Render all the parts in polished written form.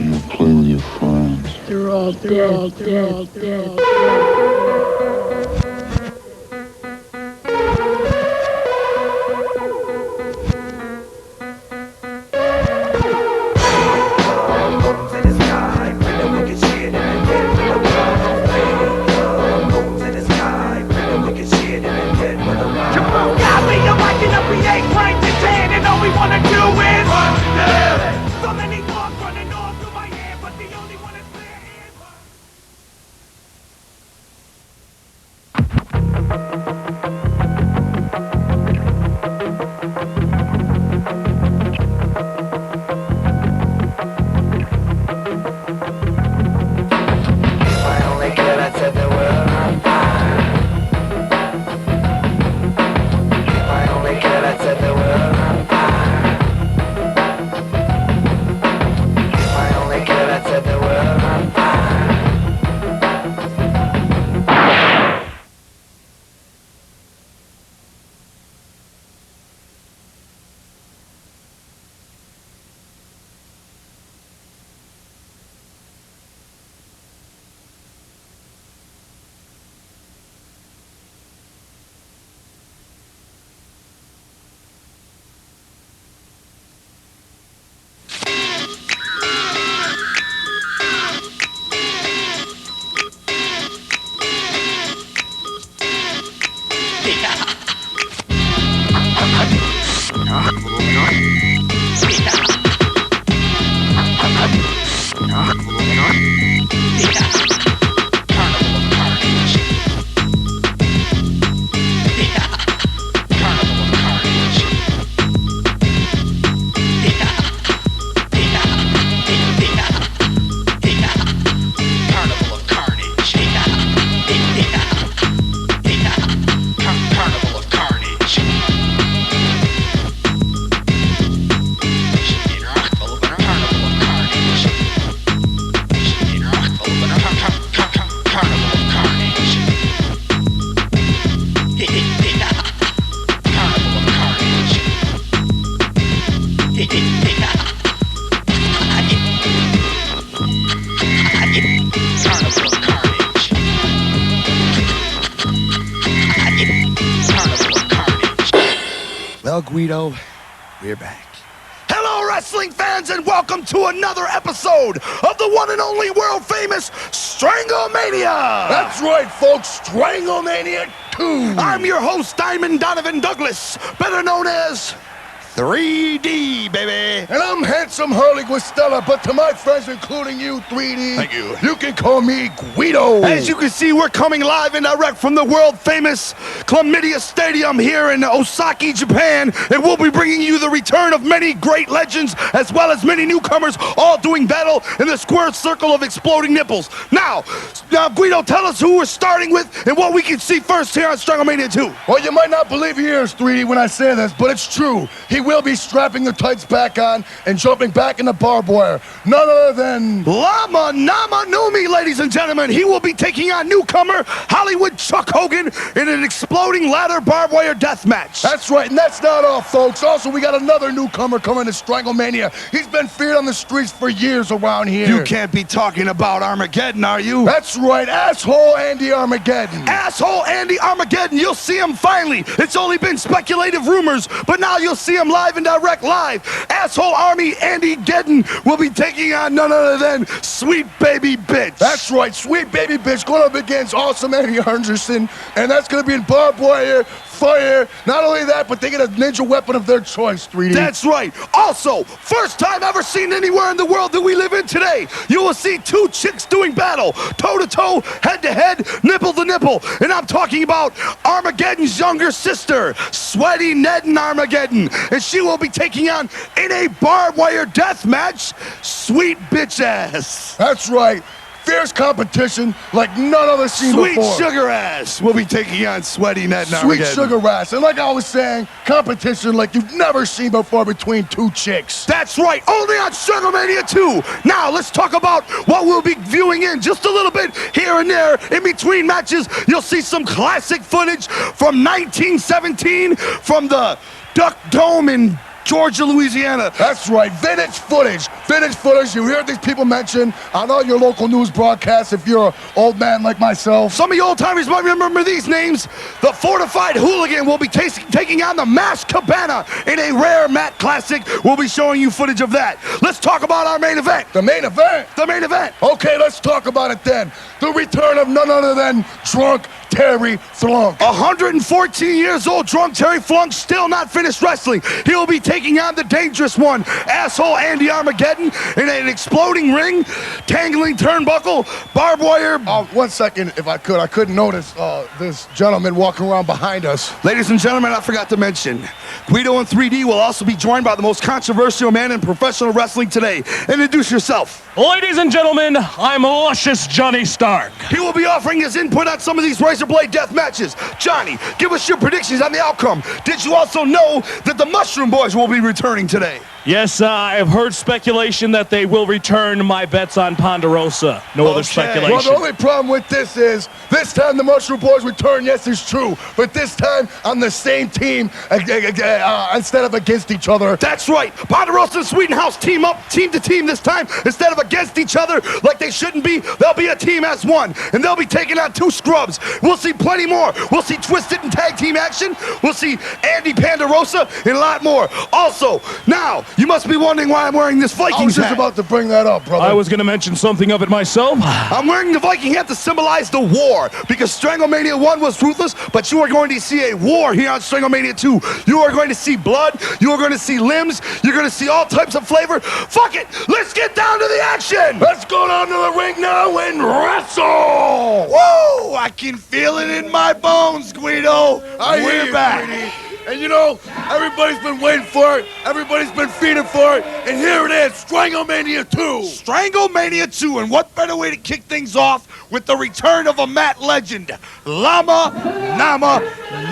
you play with your friends. They're all dead. Well, Gweedo, we're back. Hello, wrestling fans, and welcome to another episode of the one and only world-famous StrangleMania! That's right, folks, StrangleMania 2! I'm your host, Diamond Donovan Douglas, better known as 3D, baby! And I'm Handsome Harley Guestella, but to my friends, including you, 3D, thank you. You can call me Gweedo. As you can see, we're coming live and direct from the world-famous Chlamydia Stadium here in Osaka, Japan, and we'll be bringing you the return of many great legends, as well as many newcomers, all doing battle in the square circle of exploding nipples. Now, Gweedo, tell us who we're starting with and what we can see first here on StrangleMania 2. Well, you might not believe your ears, 3D, when I say this, but it's true. He will be strapping the tights back on and jumping back in the barbed wire. None other than Lama Nama Numi, ladies and gentlemen. He will be taking on newcomer Hollywood Chuck Hogan in an exploding ladder barbed wire death match. That's right, and that's not all, folks. Also, we got another newcomer coming to StrangleMania. He's been feared on the streets for years around here. You can't be talking about Armageddon, are you? That's right, asshole Andy Armageddon. Asshole Andy Armageddon, you'll see him finally. It's only been speculative rumors, but now you'll see him live and direct live. Asshole Army Andy Geddon will be taking on none other than Sweet Baby Bitch. That's right, Sweet Baby Bitch going up against Awesome Eddie Anderson, and that's going to be in barbed wire, fire. Not only that, but they get a ninja weapon of their choice, 3D. That's right. Also, first time ever seen anywhere in the world that we live in today, you will see two chicks doing battle, toe-to-toe, head-to-head, nipple-to-nipple. And I'm talking about Armageddon's younger sister, Sweaty Ned and Armageddon. And she will be taking on, in a barbed wire death match, Sweet Bitch Ass. That's right. Fierce competition like none other seen Sweet before. Sugar Ass will be taking on Sweaty Ned and Armageddon. Sweet Sugar Ass. And like I was saying, competition like you've never seen before between two chicks. That's right, only on StrangleMania 2. Now, let's talk about what we'll be viewing in just a little bit here and there. In between matches, you'll see some classic footage from 1917 from the Duck Dome in Georgia, Louisiana. That's right, vintage footage. Vintage footage you hear these people mention on all your local news broadcasts if you're an old man like myself. Some of you old-timers might remember these names. The Fortified Hooligan will be taking on the Masked Cabana in a rare Matt Classic. We'll be showing you footage of that. Let's talk about our main event. The main event? The main event. Okay, let's talk about it then. The return of none other than Drunk Terry Flunk. 114 years old, Drunk Terry Flunk, still not finished wrestling. He'll be taking on the dangerous one, Asshole Andy Armageddon, in an exploding ring, tangling turnbuckle, barbed wire. 1 second, if I could. I couldn't notice this gentleman walking around behind us. Ladies and gentlemen, I forgot to mention, Gweedo and 3D will also be joined by the most controversial man in professional wrestling today. Introduce yourself. Ladies and gentlemen, I'm Luscious Johnny Stark. He will be offering his input on some of these razor blade death matches. Johnny, give us your predictions on the outcome. Did you also know that the Mushroom Boys will be returning today? Yes, I have heard speculation that they will return. My bets on Ponderosa. No other speculation. Well, the only problem with this is, this time the Mushroom Boys return, yes, it's true, but this time on the same team instead of against each other. That's right. Ponderosa and Sweetenhouse team up, team to team this time. Instead of against each other like they shouldn't be, they'll be a team as one, and they'll be taking on two scrubs. We'll see plenty more. We'll see Twiztid and tag team action. We'll see Andy Ponderosa and a lot more. Also, now, you must be wondering why I'm wearing this Vikings I was just hat. about to bring that up, brother. I was going to mention something of it myself. I'm wearing the Viking hat to symbolize the war, because StrangleMania 1 was ruthless, but you are going to see a war here on StrangleMania 2. You are going to see blood, you are going to see limbs, you're going to see all types of flavor. Fuck it, let's get down to the action! Let's go down to the ring now and wrestle! Woo! I can feel it in my bones, Guido. We're back. Sweetie. And you know, everybody's been waiting for it, everybody's been feeding for it, and here it is, StrangleMania 2! StrangleMania 2, and what better way to kick things off with the return of a Matt legend, Lama Nama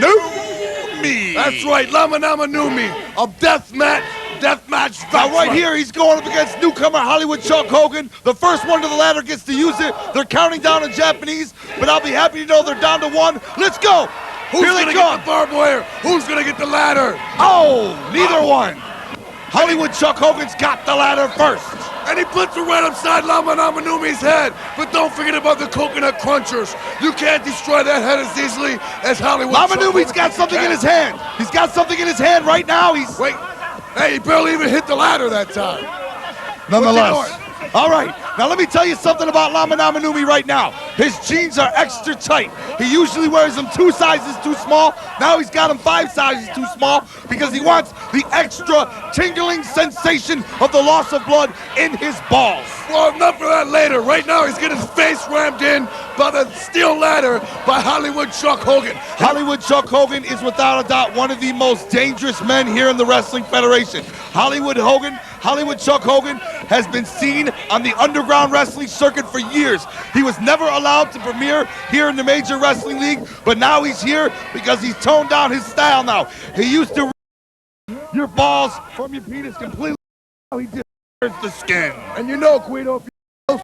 Numi! That's right, Lama Nama Numi, a deathmatch Now right here, he's going up against newcomer Hollywood Chuck Hogan. The first one to the ladder gets to use it. They're counting down in Japanese, but I'll be happy to know they're down to one. Let's go! Who's gonna get the barbed wire? Who's gonna get the ladder? Oh, neither one. Hollywood Chuck Hogan's got the ladder first. And he puts it right upside Lama Nama Numi's head. But don't forget about the coconut crunchers. You can't destroy that head as easily as Hollywood Lama Chuck Numi's Hogan got something can. in his hand. He's got something in his hand right now. Wait. Hey, he barely even hit the ladder that time. Nonetheless. All right, now let me tell you something about Lama Nama Numi right now. His jeans are extra tight. He usually wears them 2 sizes too small. Now he's got them 5 sizes too small because he wants the extra tingling sensation of the loss of blood in his balls. Well, enough for that later. Right now, he's getting his face rammed in by the steel ladder by Hollywood Chuck Hogan. Hollywood Chuck Hogan is without a doubt one of the most dangerous men here in the Wrestling Federation. Hollywood Chuck Hogan has been seen on the underground wrestling circuit for years. He was never allowed to premiere here in the Major Wrestling League, but now he's here because he's toned down his style now. He used to your balls from your penis completely. Now he just wears the skin. And you know, Gweedo, if you know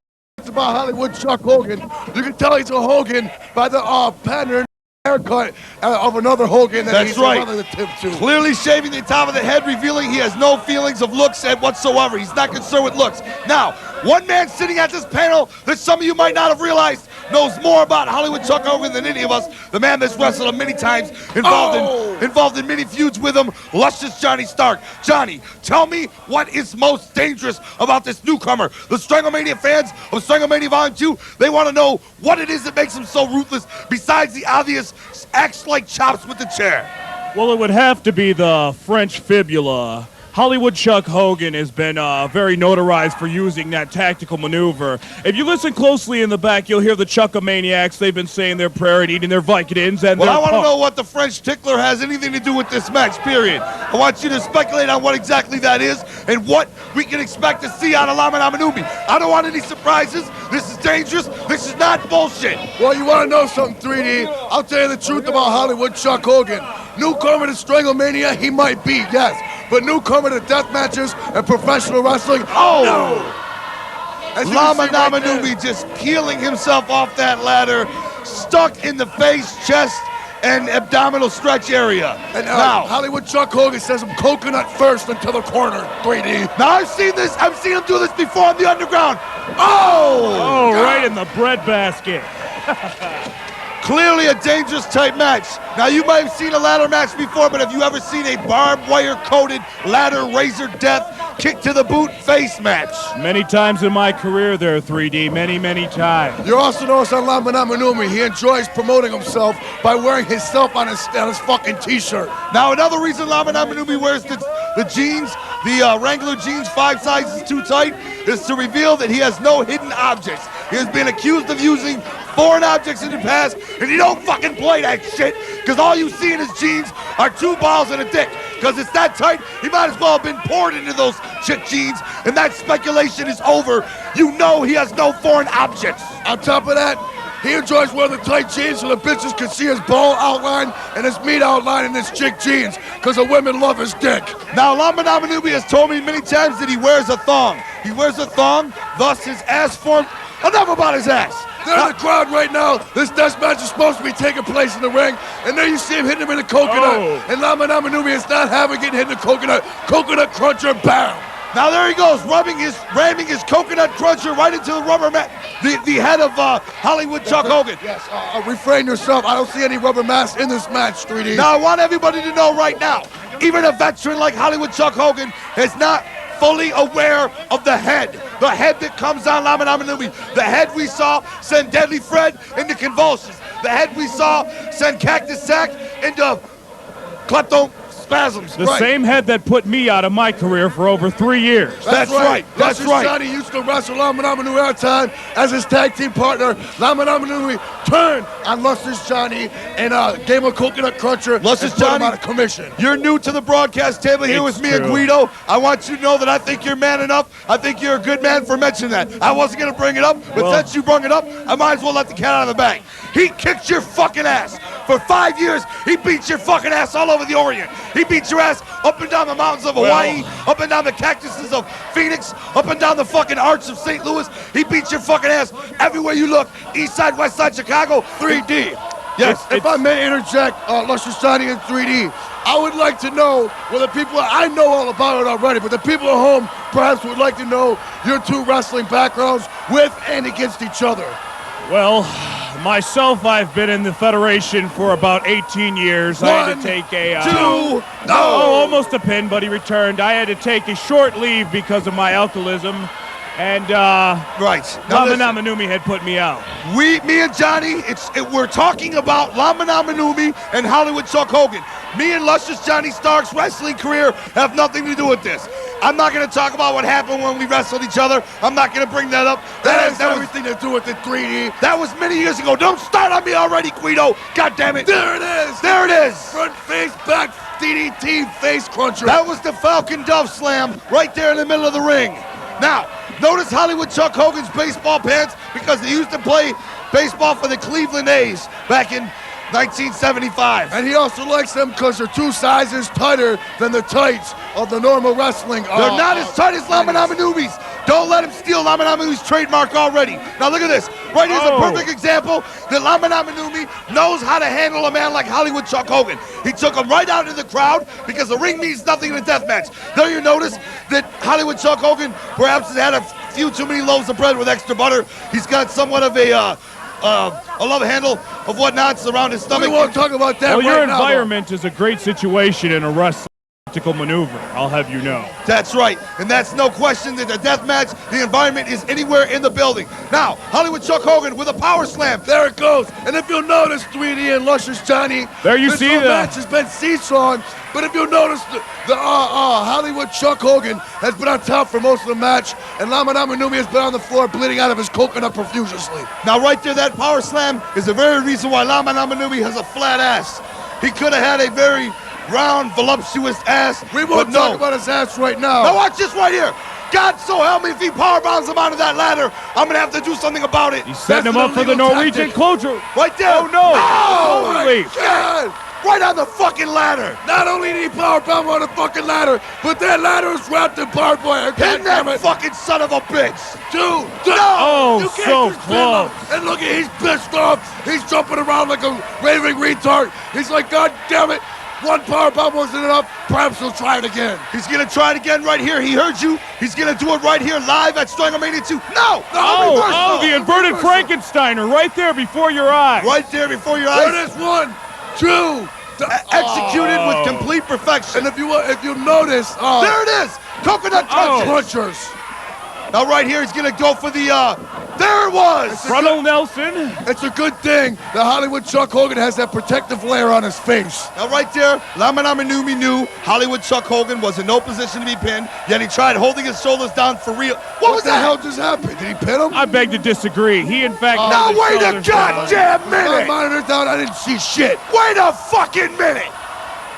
about Hollywood Chuck Hogan, you can tell he's a Hogan by the pattern haircut of another Hogan that That's he's right. relative to. Clearly shaving the top of the head, revealing he has no feelings of looks whatsoever. He's not concerned with looks. Now, one man sitting at this panel that some of you might not have realized knows more about Hollywood Chuck Hogan than any of us. The man that's wrestled him many times, involved in many feuds with him, Luscious Johnny Stark. Johnny, tell me what is most dangerous about this newcomer. The StrangleMania fans of StrangleMania Volume 2, they want to know what it is that makes him so ruthless besides the obvious acts like chops with the chair. Well, it would have to be the French fibula. Hollywood Chuck Hogan has been very notarized for using that tactical maneuver. If you listen closely in the back, you'll hear the Chuckamaniacs. They've been saying their prayer and eating their Vicodins. And well, I want to know what the French tickler has anything to do with this match, period. I want you to speculate on what exactly that is and what we can expect to see out of Lama Nama Numi. I don't want any surprises. This is dangerous. This is not bullshit. Well, you want to know something, 3D? I'll tell you the truth about Hollywood Chuck Hogan. Newcomer to StrangleMania, he might be, yes. But newcomer to death matches and professional wrestling, no! Lama Nama Numi just peeling himself off that ladder, stuck in the face, chest, and abdominal stretch area. And now, Hollywood Chuck Hogan says I'm coconut first into the corner, 3D. now I've seen this. I've seen him do this before on the underground. Oh! Oh, right in the breadbasket. Clearly a dangerous type match. Now, you might have seen a ladder match before, but have you ever seen a barbed wire-coated ladder razor death kick to the boot face match? Many times in my career there, 3D. Many, many times. You also notice on Lamana Manumi, he enjoys promoting himself by wearing himself on his fucking t-shirt. Now, another reason Lamana Manumi wears the jeans, the Wrangler jeans 5 sizes too tight, is to reveal that he has no hidden objects. He has been accused of using foreign objects in the past, and he don't fucking play that shit, because all you see in his jeans are 2 balls and a dick. Because it's that tight, he might as well have been poured into those chick jeans, and that speculation is over. You know he has no foreign objects. On top of that, he enjoys wearing the tight jeans so the bitches can see his ball outline and his meat outline in his chick jeans, because the women love his dick. Now, Lamana Manumi has told me many times that he wears a thong. He wears a thong, thus his ass form. Enough about his ass. They're in the crowd right now. This death match is supposed to be taking place in the ring. And there you see him hitting him in the coconut. Oh. And Lamana Manumi is not having it hit the coconut. Coconut cruncher, bam. Now there he goes, ramming his coconut cruncher right into the rubber mat, the head of Hollywood Chuck Hogan. Yes, refrain yourself. I don't see any rubber masks in this match, 3D. Now I want everybody to know right now, even a veteran like Hollywood Chuck Hogan is not fully aware of the head that comes on Lamana Manumi. The head we saw send Deadly Fred into convulsions. The head we saw send Cactus Sack into kleptospasms. The same head that put me out of my career for over 3 years. That's right. That's Luscious right. Johnny used to wrestle Lamana Manumi all the time as his tag team partner. Lamana Manumi turned on Luscious Johnny and gave him a coconut cruncher. Luscious and put him Johnny, out of commission. You're new to the broadcast table here with me and Gweedo. I want you to know that I think you're man enough. I think you're a good man for mentioning that. I wasn't going to bring it up, but since you brought it up, I might as well let the cat out of the bag. He kicked your fucking ass. For 5 years, he beat your fucking ass all over the Orient. He beat your ass up and down the mountains of Hawaii, up and down the cactuses of Phoenix, up and down the fucking arch of St. Louis. He beat your fucking ass everywhere you look. East side, west side, Chicago, 3D. Yes, If I may interject, Luscious Johnny in 3D, I would like to know, well, the people, I know all about it already, but the people at home perhaps would like to know your 2 wrestling backgrounds with and against each other. Well, myself, I've been in the Federation for about 18 years. I had to take a... almost a pin, but he returned. I had to take a short leave because of my alcoholism. And right. Lamana Manumi had put me out. Me and Johnny, we're talking about Lamana Manumi and Hollywood Chuck Hogan. Me and Luscious Johnny Stark's wrestling career have nothing to do with this. I'm not going to talk about what happened when we wrestled each other. I'm not going to bring that up. That has everything to do with the 3D. That was many years ago. Don't start on me already, Gweedo. God damn it. There it is. There it is. Front face, back DDT face cruncher. That was the Falcon Dove Slam right there in the middle of the ring. Now, notice Hollywood Chuck Hogan's baseball pants because he used to play baseball for the Cleveland A's back in 1975. And he also likes them because they're 2 sizes tighter than the tights of the normal wrestling. They're not as tight as Lamana Manumi's. Don't let him steal Lamana Manumi's trademark already. Now look at this. Right here's a perfect example that Lamana Manumi knows how to handle a man like Hollywood Chuck Hogan. He took him right out of the crowd because the ring means nothing in a death match. There you notice that Hollywood Chuck Hogan perhaps has had a few too many loaves of bread with extra butter. He's got somewhat of a love handle of whatnots around his stomach. We won't talk about that Well, right your now, environment is a great situation in a wrestling maneuver, I'll have you know. That's right, and that's no question that the death match, the environment is anywhere in the building. Now, Hollywood Chuck Hogan with a power slam. There it goes. And if you'll notice, 3D and Luscious Johnny, there you this see whole the match has been seesawing. But if you'll notice, the Hollywood Chuck Hogan has been on top for most of the match, and Lamana Manumi has been on the floor bleeding out of his coconut profusely. Now, right there, that power slam is the very reason why Lamana Manumi has a flat ass. He could have had a very round, voluptuous ass. We won't talk about his ass right now. Now watch this right here. God so help me, if he power bombs him onto that ladder, I'm going to have to do something about it. He's setting him up for the Norwegian closure. Right there. Oh, no. Oh, my God. right on the fucking ladder. Not only did he powerbomb on the fucking ladder, but that ladder is wrapped in barbed wire. Hit that fucking son of a bitch. Dude, Oh, you can't so just pin him. close. And look at, he's pissed off. He's jumping around like a raving retard. He's like, God damn it. One powerbomb wasn't enough. Perhaps he'll try it again. He's gonna try it again right here. He heard you. He's gonna do it right here live at StrangleMania 2. No! Oh, the inverted Frankensteiner right there before your eyes. Right there before your There eyes. it is. 1, 2. Executed with complete perfection. And if you notice, There it is! Coconut crunches. punchers. Now right here, he's gonna go for the, there it was! Frontal Nelson. It's a good thing that Hollywood Chuck Hogan has that protective layer on his face. Now right there, Lamanaminu knew Hollywood Chuck Hogan was in no position to be pinned, yet he tried holding his shoulders down for real. What was the that? hell just happened? Did he pin him? I beg to disagree. He, in fact, Now held his wait a shoulders down. goddamn My minute! monitor down, I didn't see shit. Wait a fucking minute!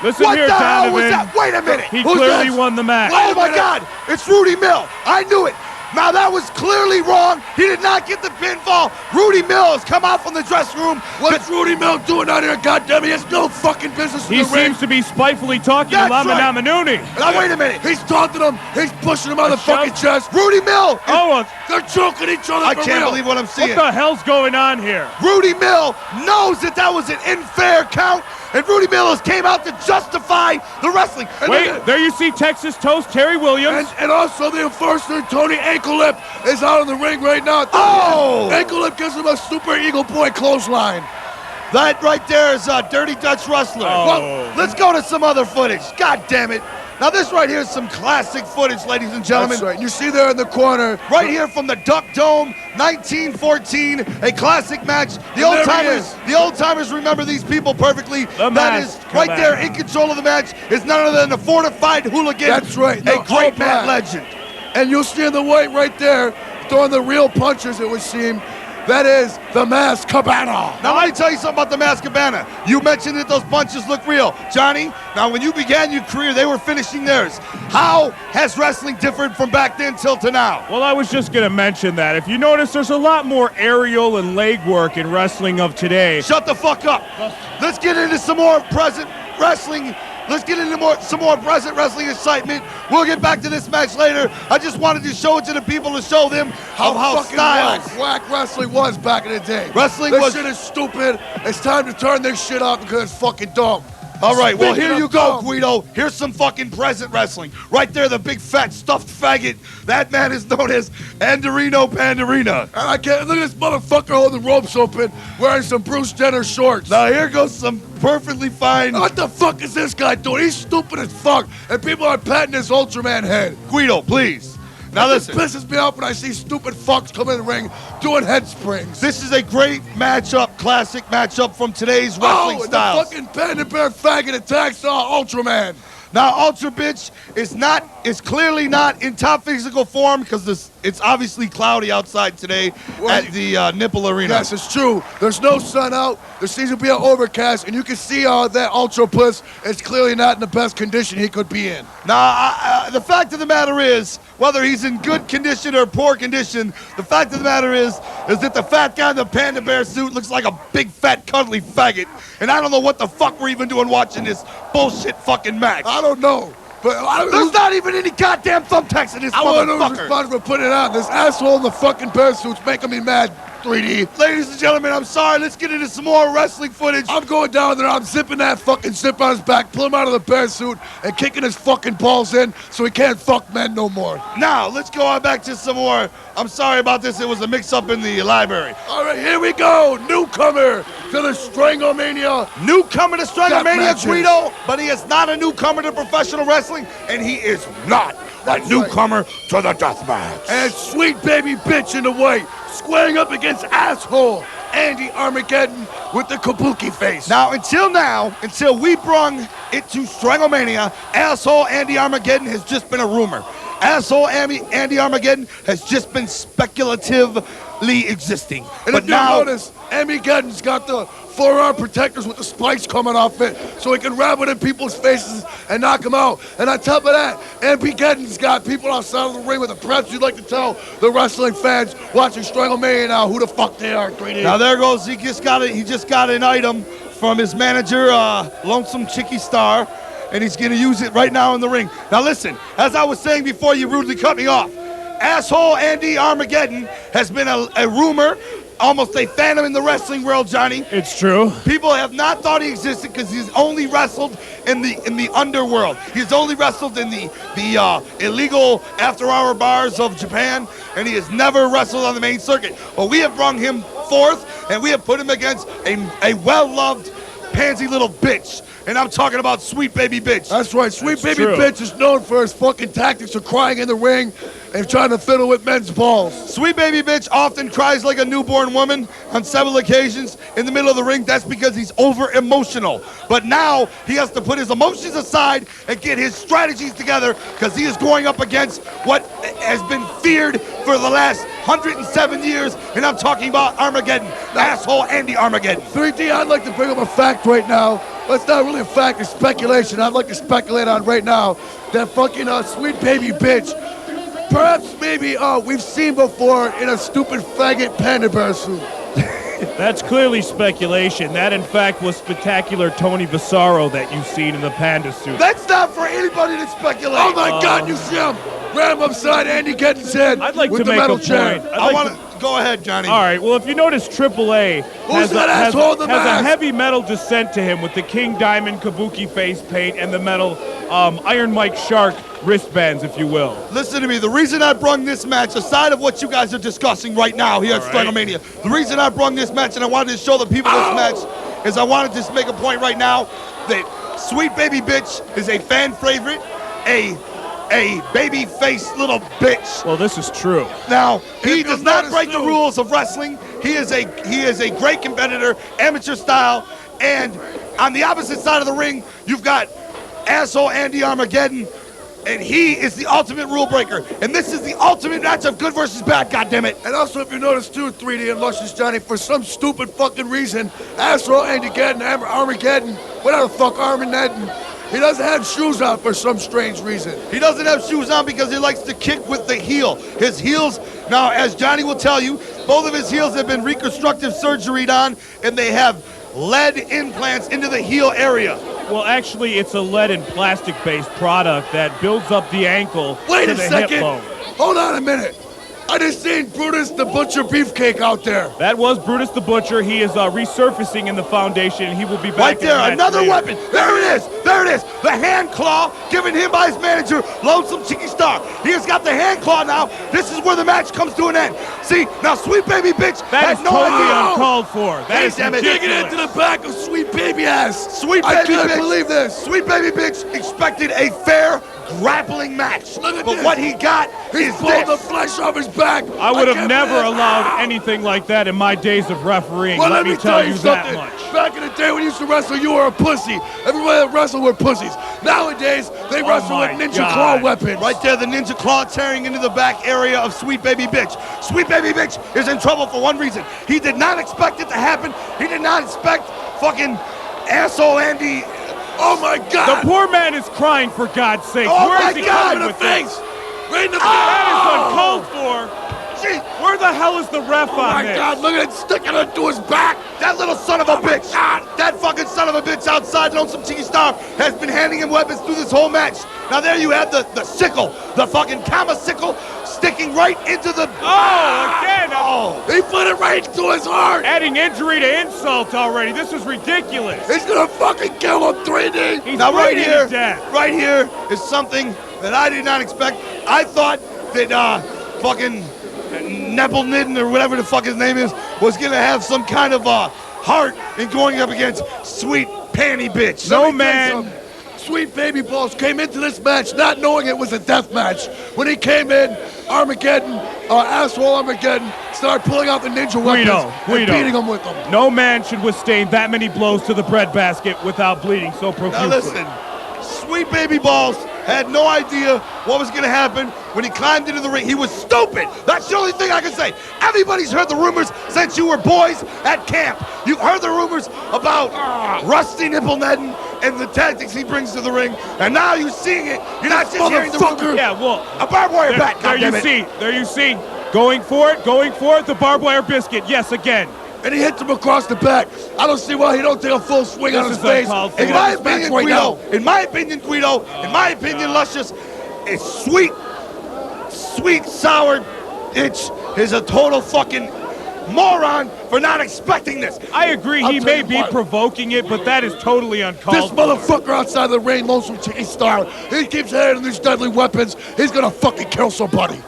Listen What here, the hell Donovan. was that? Wait a minute! He Who's clearly this? won the match. Oh a my minute. God! It's Rudy Mill. I knew it. Now that was clearly wrong. He did not get the pinfall. Rudy Mill has come out from the dressing room. What's Rudy Mill doing out here? Goddamn, he has no fucking business in He the ring. seems to be spitefully talking to That's Lama right. Namanuni. Now wait a minute. He's taunting him. He's pushing him on the shove? fucking chest. Rudy Mill. Oh, They're choking each other I for can't real. believe what I'm seeing. what the hell's going on here? Rudy Mill knows that that was an unfair count, and Rudy Mill has came out to justify the wrestling. And Wait, then- there you see Texas Toast Terry Williams. And also the enforcer, Tony Anklelip, is out in the ring right now. Oh! Anklelip gives him a Super Eagle Boy clothesline. That right there is a Dirty Dutch Wrestler. Oh. Well, let's go to some other footage. God damn it. Now this right here is some classic footage, ladies and gentlemen. That's right. You see there in the corner. Right here from the Duck Dome, 1914, a classic match. The And old there he timers, the old timers remember these people perfectly. The That is mask right there commander. in control of the match is none other than the fortified hooligan. That's right. A No, great all Matt black. legend. And you'll see in the white right there, throwing the real punches, it would seem. That is the Mask Cabana. Now let me tell you something about the Mask Cabana. You mentioned that those punches look real. Johnny, now when you began your career, they were finishing theirs. How has wrestling differed from back then till to now? Well, I was just going to mention that. If you notice, there's a lot more aerial and leg work in wrestling of today. Shut the fuck up. Let's get into some more present wrestling. Let's get into some more present wrestling excitement. We'll get back to this match later. I just wanted to show it to the people to show them how fucking styles. whack wrestling was back in the day. Wrestling this was- shit is stupid. It's time to turn this shit off because it's fucking dumb. All right, well, Speaking here of you go, dumb, Gweedo. Here's some fucking present wrestling. Right there, the big fat stuffed faggot. That man is known as Andorino Pandorina. And I can't look at this motherfucker holding ropes open, wearing some Bruce Jenner shorts. Now here goes some perfectly fine What the fuck is this guy doing? He's stupid as fuck, and people are patting his Ultraman head. Guido, please. Now This listen, pisses me off when I see stupid fucks come in the ring doing head springs. this is a great matchup, classic matchup from today's wrestling and styles. the fucking Panda Bear faggot attacks Ultraman. Now, Ultra Bitch is clearly not in top physical form because it's obviously cloudy outside today Well, at the Nipple Arena. Yes, it's true. There's no sun out. There seems to be an overcast, and you can see that Ultra Puss is clearly not in the best condition he could be in. Now, the fact of the matter is, whether he's in good condition or poor condition, the fact of the matter is that the fat guy in the Panda Bear suit looks like a big, fat, cuddly faggot. And I don't know what the fuck we're even doing watching this bullshit fucking match. I don't know, but There's not even any goddamn thumbtacks in this I want to know who's motherfucker. responsible for putting it on. This asshole in the fucking bear suit's making me mad. 3D. Ladies and gentlemen, I'm sorry. Let's get into some more wrestling footage. I'm going down there. I'm zipping that fucking zip on his back, pull him out of the bear suit, and kicking his fucking balls in so he can't fuck men no more. Now, let's go on back to some more. I'm sorry about this. It was a mix-up in the library. All right, here we go. Newcomer to the StrangleMania. Newcomer to StrangleMania, matches. Guido, but he is not a newcomer to professional wrestling, and he is not a That's newcomer to the death match. And sweet baby bitch in the white, squaring up against asshole Andy Armageddon with the kabuki face. Now, until we brung it to StrangleMania, asshole Andy Armageddon has just been a rumor. Asshole Andy Armageddon has just been speculatively existing. And but if you now, notice, Armageddon's got the forearm protectors with the spikes coming off it so he can ram it in people's faces and knock them out. And on top of that, Armageddon's got people outside of the ring with the press. You'd like to tell the wrestling fans watching StrangleMania now who the fuck they are, 3D. now there goes, he just got an item from his manager, Lonesome Chicky Star, and he's going to use it right now in the ring. Now listen, as I was saying before you rudely cut me off, asshole Andy Armageddon has been a rumor, almost a phantom in the wrestling world, Johnny. It's true. People have not thought he existed because he's only wrestled in the underworld. He's only wrestled in the illegal after-hour bars of Japan, and he has never wrestled on the main circuit. But we have brought him forth, and we have put him against a well-loved pansy little bitch. And I'm talking about Sweet Baby Bitch. That's right. Sweet Baby true. Bitch is known for his fucking tactics of crying in the ring and trying to fiddle with men's balls. Sweet Baby Bitch often cries like a newborn woman on several occasions in the middle of the ring. That's because he's over-emotional. But now he has to put his emotions aside and get his strategies together because he is going up against what has been feared for the last 107 years, and I'm talking about Armageddon. Asshole Andy Armageddon. 3D, I'd like to bring up a fact right now. Well, it's not really a fact, it's speculation. I'd like to speculate on right now that fucking Sweet Baby Bitch, perhaps maybe we've seen before in a stupid faggot panda bear suit. That's clearly speculation. That, in fact, was spectacular Tony Vasaro that you've seen in the panda suit. That's not for anybody to speculate. Oh my God, you see him? Ram upside Andy Getting's head. I'd like with to the make metal a chair. point. I want to go ahead, Johnny. All right, well, if you notice, AAA has that asshole in the a mask? heavy metal descent to him with the King Diamond Kabuki face paint and the metal Iron Mike Shark wristbands, if you will. Listen to me. The reason I brung this match, aside of what you guys are discussing right now here at StrangleMania, the reason I brung this match and I wanted to show the people this match is I wanted to just make a point right now that Sweet Baby Bitch is a fan favorite, a baby-faced little bitch. Well, this is true. Now, he does not notice, break the too, rules of wrestling. He is a great competitor, amateur style, and on the opposite side of the ring, you've got asshole Andy Armageddon, and he is the ultimate rule breaker. And this is the ultimate match of good versus bad, goddammit. And also, if you notice too, 3D and Luscious Johnny, for some stupid fucking reason, asshole Andy Getting, Armageddon, whatever the fuck, Armageddon, he doesn't have shoes on for some strange reason. He doesn't have shoes on because he likes to kick with the heel. His heels, now as Johnny will tell you, both of his heels have been reconstructive surgery on, and they have lead implants into the heel area. Well, actually, it's a lead and plastic-based product that builds up the ankle Wait to a the second. hip bone. Hold on a minute. I just seen Brutus the Butcher Beefcake out there. That was Brutus the Butcher. He is resurfacing in the foundation, and he will be back Right in the there, match another later. weapon. There it is. There it is. The hand claw given him by his manager, Lonesome Chicky Stark. He has got the hand claw now. This is where the match comes to an end. See, now Sweet Baby Bitch That had is no totally idea. uncalled for. That is damn it. Digging ridiculous. into the back of Sweet Baby ass. Sweet I Baby can't Bitch. believe this. Sweet Baby Bitch expected a fair grappling match. Look at but this. what he got He's is pulled the this. flesh off his back. I would have can't never believe- allowed anything like that in my days of refereeing. Well, let me tell you that something. much. Back in the day when you used to wrestle, you were a pussy. Everybody that wrestled were pussies. Nowadays, they wrestle with my ninja God. claw weapons. Right there, the ninja claw tearing into the back area of Sweet Baby Bitch. Sweet Baby Bitch is in trouble for one reason. He did not expect it to happen. He did not expect fucking asshole Andy. Oh my The God! poor man is crying, for God's sake. Oh Where my is he God, going in the with face! this? Right in the That face! is uncalled for. Gee, Where the hell is the ref Oh on my this? God, look at it sticking into his back! that little son of a bitch. That fucking son of a bitch outside Lonesome Chicky Star has been handing him weapons through this whole match. Now there you have the sickle, the fucking Kama sickle sticking right into the... Oh, again. Oh. He put it right into his heart! Adding injury to insult already. This is ridiculous. He's gonna fucking kill him, 3D! He's Now right bleeding here, to death. right here is something that I did not expect. I thought that fucking Nepelnidden or whatever the fuck his name is was gonna have some kind of heart in going up against Sweet Panty Bitch. No Let me tell you man. something. Sweet Baby Balls came into this match not knowing it was a death match. When he came in, Armageddon, asshole Armageddon, started pulling out the ninja weapons and Guido. beating him with them. No man should withstand that many blows to the breadbasket without bleeding so profusely. Now listen, Sweet Baby Balls had no idea what was going to happen when he climbed into the ring. He was stupid. That's the only thing I can say. Everybody's heard the rumors since you were boys at camp. You've heard the rumors about Rusty Nippleneddin and the tactics he brings to the ring, and now you're seeing it. You're not just hearing the rumors. Yeah, well, A barbed wire bat, there you goddammit. see. There you see. Going for it, the barbed wire biscuit. Yes, again. and he hits him across the back. I don't see why he don't take a full swing on his face. In my opinion, Guido, in my opinion, Luscious, is sweet, sour itch is a total fucking moron for not expecting this. I agree, he may be provoking it, but that is totally uncalled This motherfucker outside the ring, Lonesome Johnny Stark, he keeps handling these deadly weapons. He's gonna fucking kill somebody.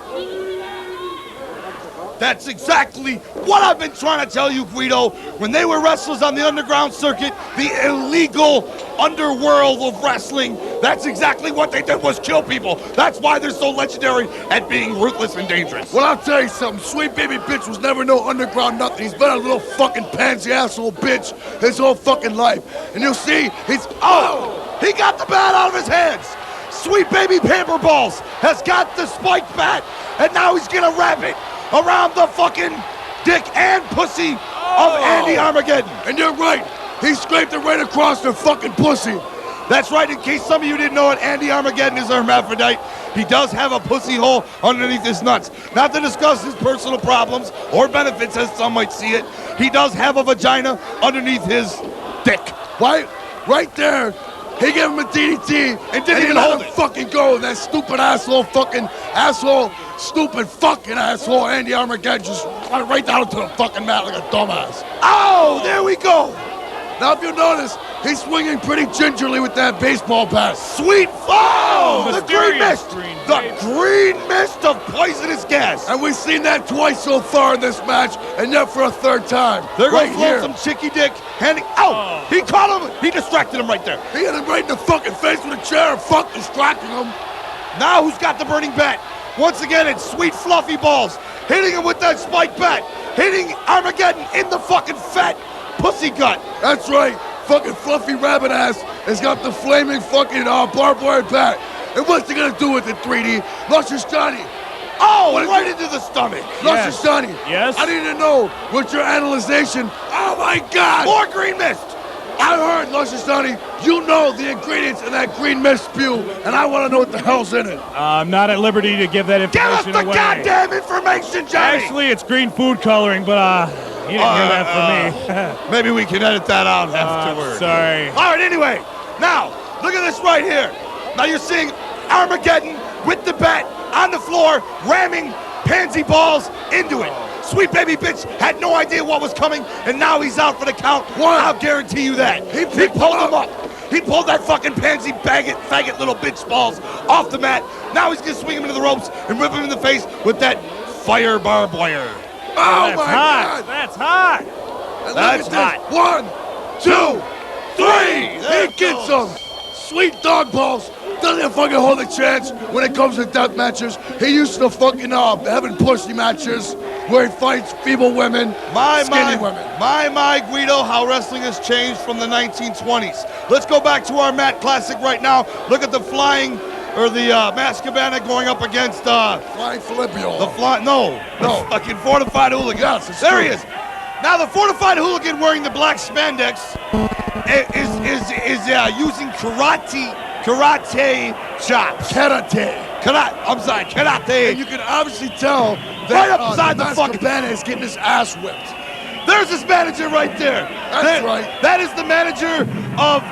That's exactly what I've been trying to tell you, Guido. When they were wrestlers on the underground circuit, the illegal underworld of wrestling, that's exactly what they did, was kill people. That's why they're so legendary at being ruthless and dangerous. Well, I'll tell you something. Sweet baby bitch was never no underground nothing. He's been a little fucking pansy asshole bitch his whole fucking life. And you'll see, he's... Oh! He got the bat out of his hands! Sweet baby Pamper Balls has got the spiked bat, and now he's gonna wrap it around the fucking dick and pussy of Andy Armageddon. And you're right. He scraped it right across the fucking pussy. That's right, in case some of you didn't know it, Andy Armageddon is a hermaphrodite. He does have a pussy hole underneath his nuts. Not to discuss his personal problems or benefits, as some might see it, he does have a vagina underneath his dick. Right there. He gave him a DDT and didn't even hold it. Fucking go. And that stupid asshole, Andy Armageddon just went right down to the fucking mat like a dumbass. Oh, there we go. Now, if you notice, he's swinging pretty gingerly with that baseball bat. Sweet. Oh, the green mist. The green mist of poisonous gas. And we've seen that twice so far in this match, and yet for a third time. They're going to float some chicky dick. Oh, he caught him. He distracted him right there. He hit him right in the fucking face with a chair and distracting him. Now who's got the burning bat? Once again, it's Sweet Fluffy Balls hitting him with that spike bat. Hitting Armageddon in the fucking fat pussy gut. That's right. Fucking Fluffy Rabbit Ass has got the flaming fucking barbed wire bat. And what's he gonna do with it, 3D? Luscious Johnny. Oh, right into the stomach. Luscious Johnny. Yes? I need to know what your analyzation. Oh my God. More green mist. I heard, Luscious Johnny, you know the ingredients in that green mist spew, and I want to know what the hell's in it. I'm not at liberty to give that information away. Give us the goddamn information, Johnny! Actually, it's green food coloring, but you didn't hear that from me. Maybe we can edit that out afterwards. Sorry. All right, anyway, now, look at this right here. Now you're seeing Armageddon with the bat on the floor, ramming Pansy Balls into it. Sweet baby bitch had no idea what was coming, and now he's out for the count. I'll guarantee you that. He pulled him up. He pulled that fucking pansy faggot little bitch balls off the mat. Now he's gonna swing him into the ropes and rip him in the face with that fire barbed wire. Oh my God! That's hot! And That's hot. 1, 2, 3! He gets him! Sweet dog balls! Doesn't fucking hold a chance when it comes to death matches. He used to fucking having pussy matches where he fights feeble women, skinny women. My, Guido, how wrestling has changed from the 1920s. Let's go back to our Matt Classic right now. Look at the flying, or the Mask Cabana going up against Flying Filippo. No, fucking Fortified Hooligan. Yes, there he is. Now the Fortified Hooligan wearing the black spandex is using karate chops. Karate. And you can obviously tell that right up beside the fucking Cabana is getting his ass whipped. There's his manager right there. That's right. That is the manager of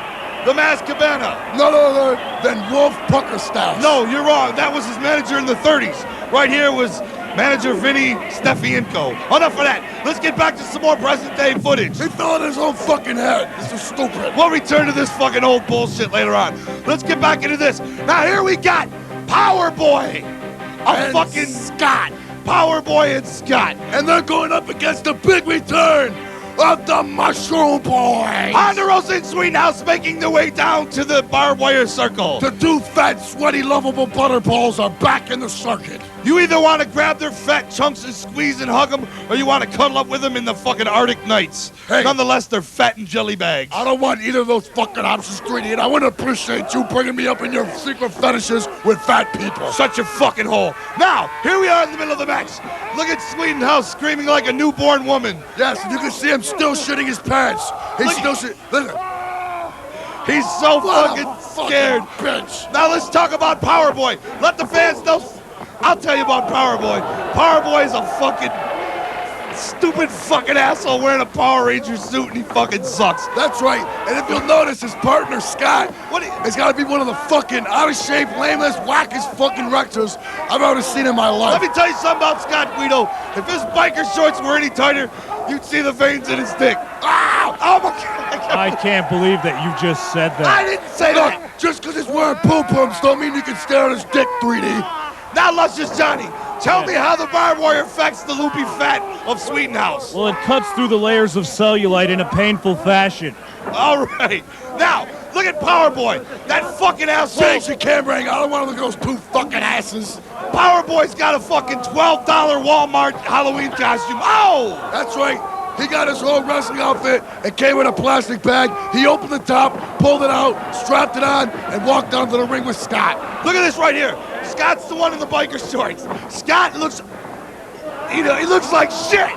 the Mask Cabana. None other than Wolf Puckerstaff. No, you're wrong. That was his manager in the 30s. Right here was manager Vinny Stefienko. Enough of that. Let's get back to some more present day footage. He fell on his own fucking head. This is stupid. We'll return to this fucking old bullshit later on. Let's get back into this. Now here we got Power Boy And fucking Scott. Power Boy and Scott. And they're going up against the big return of the Mushroom Boys. Ponderosa and Sweethouse making their way down to the barbed wire circle. The two fat, sweaty, lovable butterballs are back in the circuit. You either want to grab their fat chunks and squeeze and hug them, or you want to cuddle up with them in the fucking Arctic nights. Hey. Nonetheless, they're fat and jelly bags. I don't want either of those fucking options, 3D, and I wouldn't appreciate you bringing me up in your secret fetishes with fat people. Shut your fucking hole. Now, here we are in the middle of the match. Look at Sweetenhouse screaming like a newborn woman. Yes, and you can see him still shitting his pants. He's still shit. Listen. He's so fucking scared. Bitch. Now let's talk about Power Boy. Let the fans know. I'll tell you about Power Boy. Power Boy is a fucking stupid fucking asshole wearing a Power Ranger suit and he fucking sucks. That's right. And if you'll notice, his partner, Scott, has got to be one of the fucking out-of-shape, lamest, wackest fucking rectors I've ever seen in my life. Let me tell you something about Scott Gweedo. If his biker shorts were any tighter, you'd see the veins in his dick. Ah! Oh my God! I can't believe that you just said that. I didn't say Look, that. just because he's wearing poo-pums don't mean you can stare at his dick, 3D. Now, Luscious Johnny, tell me how the barbed wire affects the loopy fat of Sweetenhouse. Well, it cuts through the layers of cellulite in a painful fashion. All right. Now, look at Power Boy. That fucking asshole. Change the camera angle. I don't want to look at those two fucking asses. Power Boy's got a fucking $12 Walmart Halloween costume. Oh! That's right. He got his whole wrestling outfit. It came in a plastic bag. He opened the top, pulled it out, strapped it on, and walked down to the ring with Scott. Look at this right here. Scott's the one in the biker shorts. Scott looks, he looks like shit.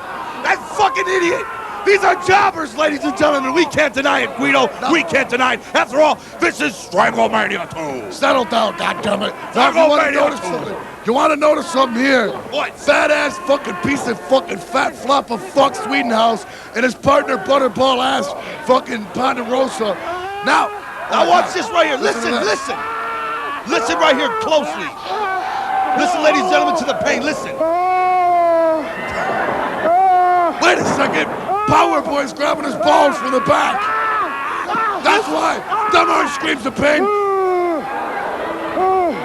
That fucking idiot. These are jobbers, ladies and gentlemen. We can't deny it, Gweedo. No. We can't deny it. After all, this is StrangleMania 2. Settle down, goddammit. Now, if you want to notice something, you want to notice something here. What? Fat-ass fucking piece of fucking fat flop of fuck Sweetenhouse and his partner butterball-ass fucking Ponderosa. Now watch this right here. Listen. Listen right here closely. Listen, ladies and gentlemen, to the pain. Listen. Wait a second. Power Boy's grabbing his balls from the back. That's why Dumber screams of pain.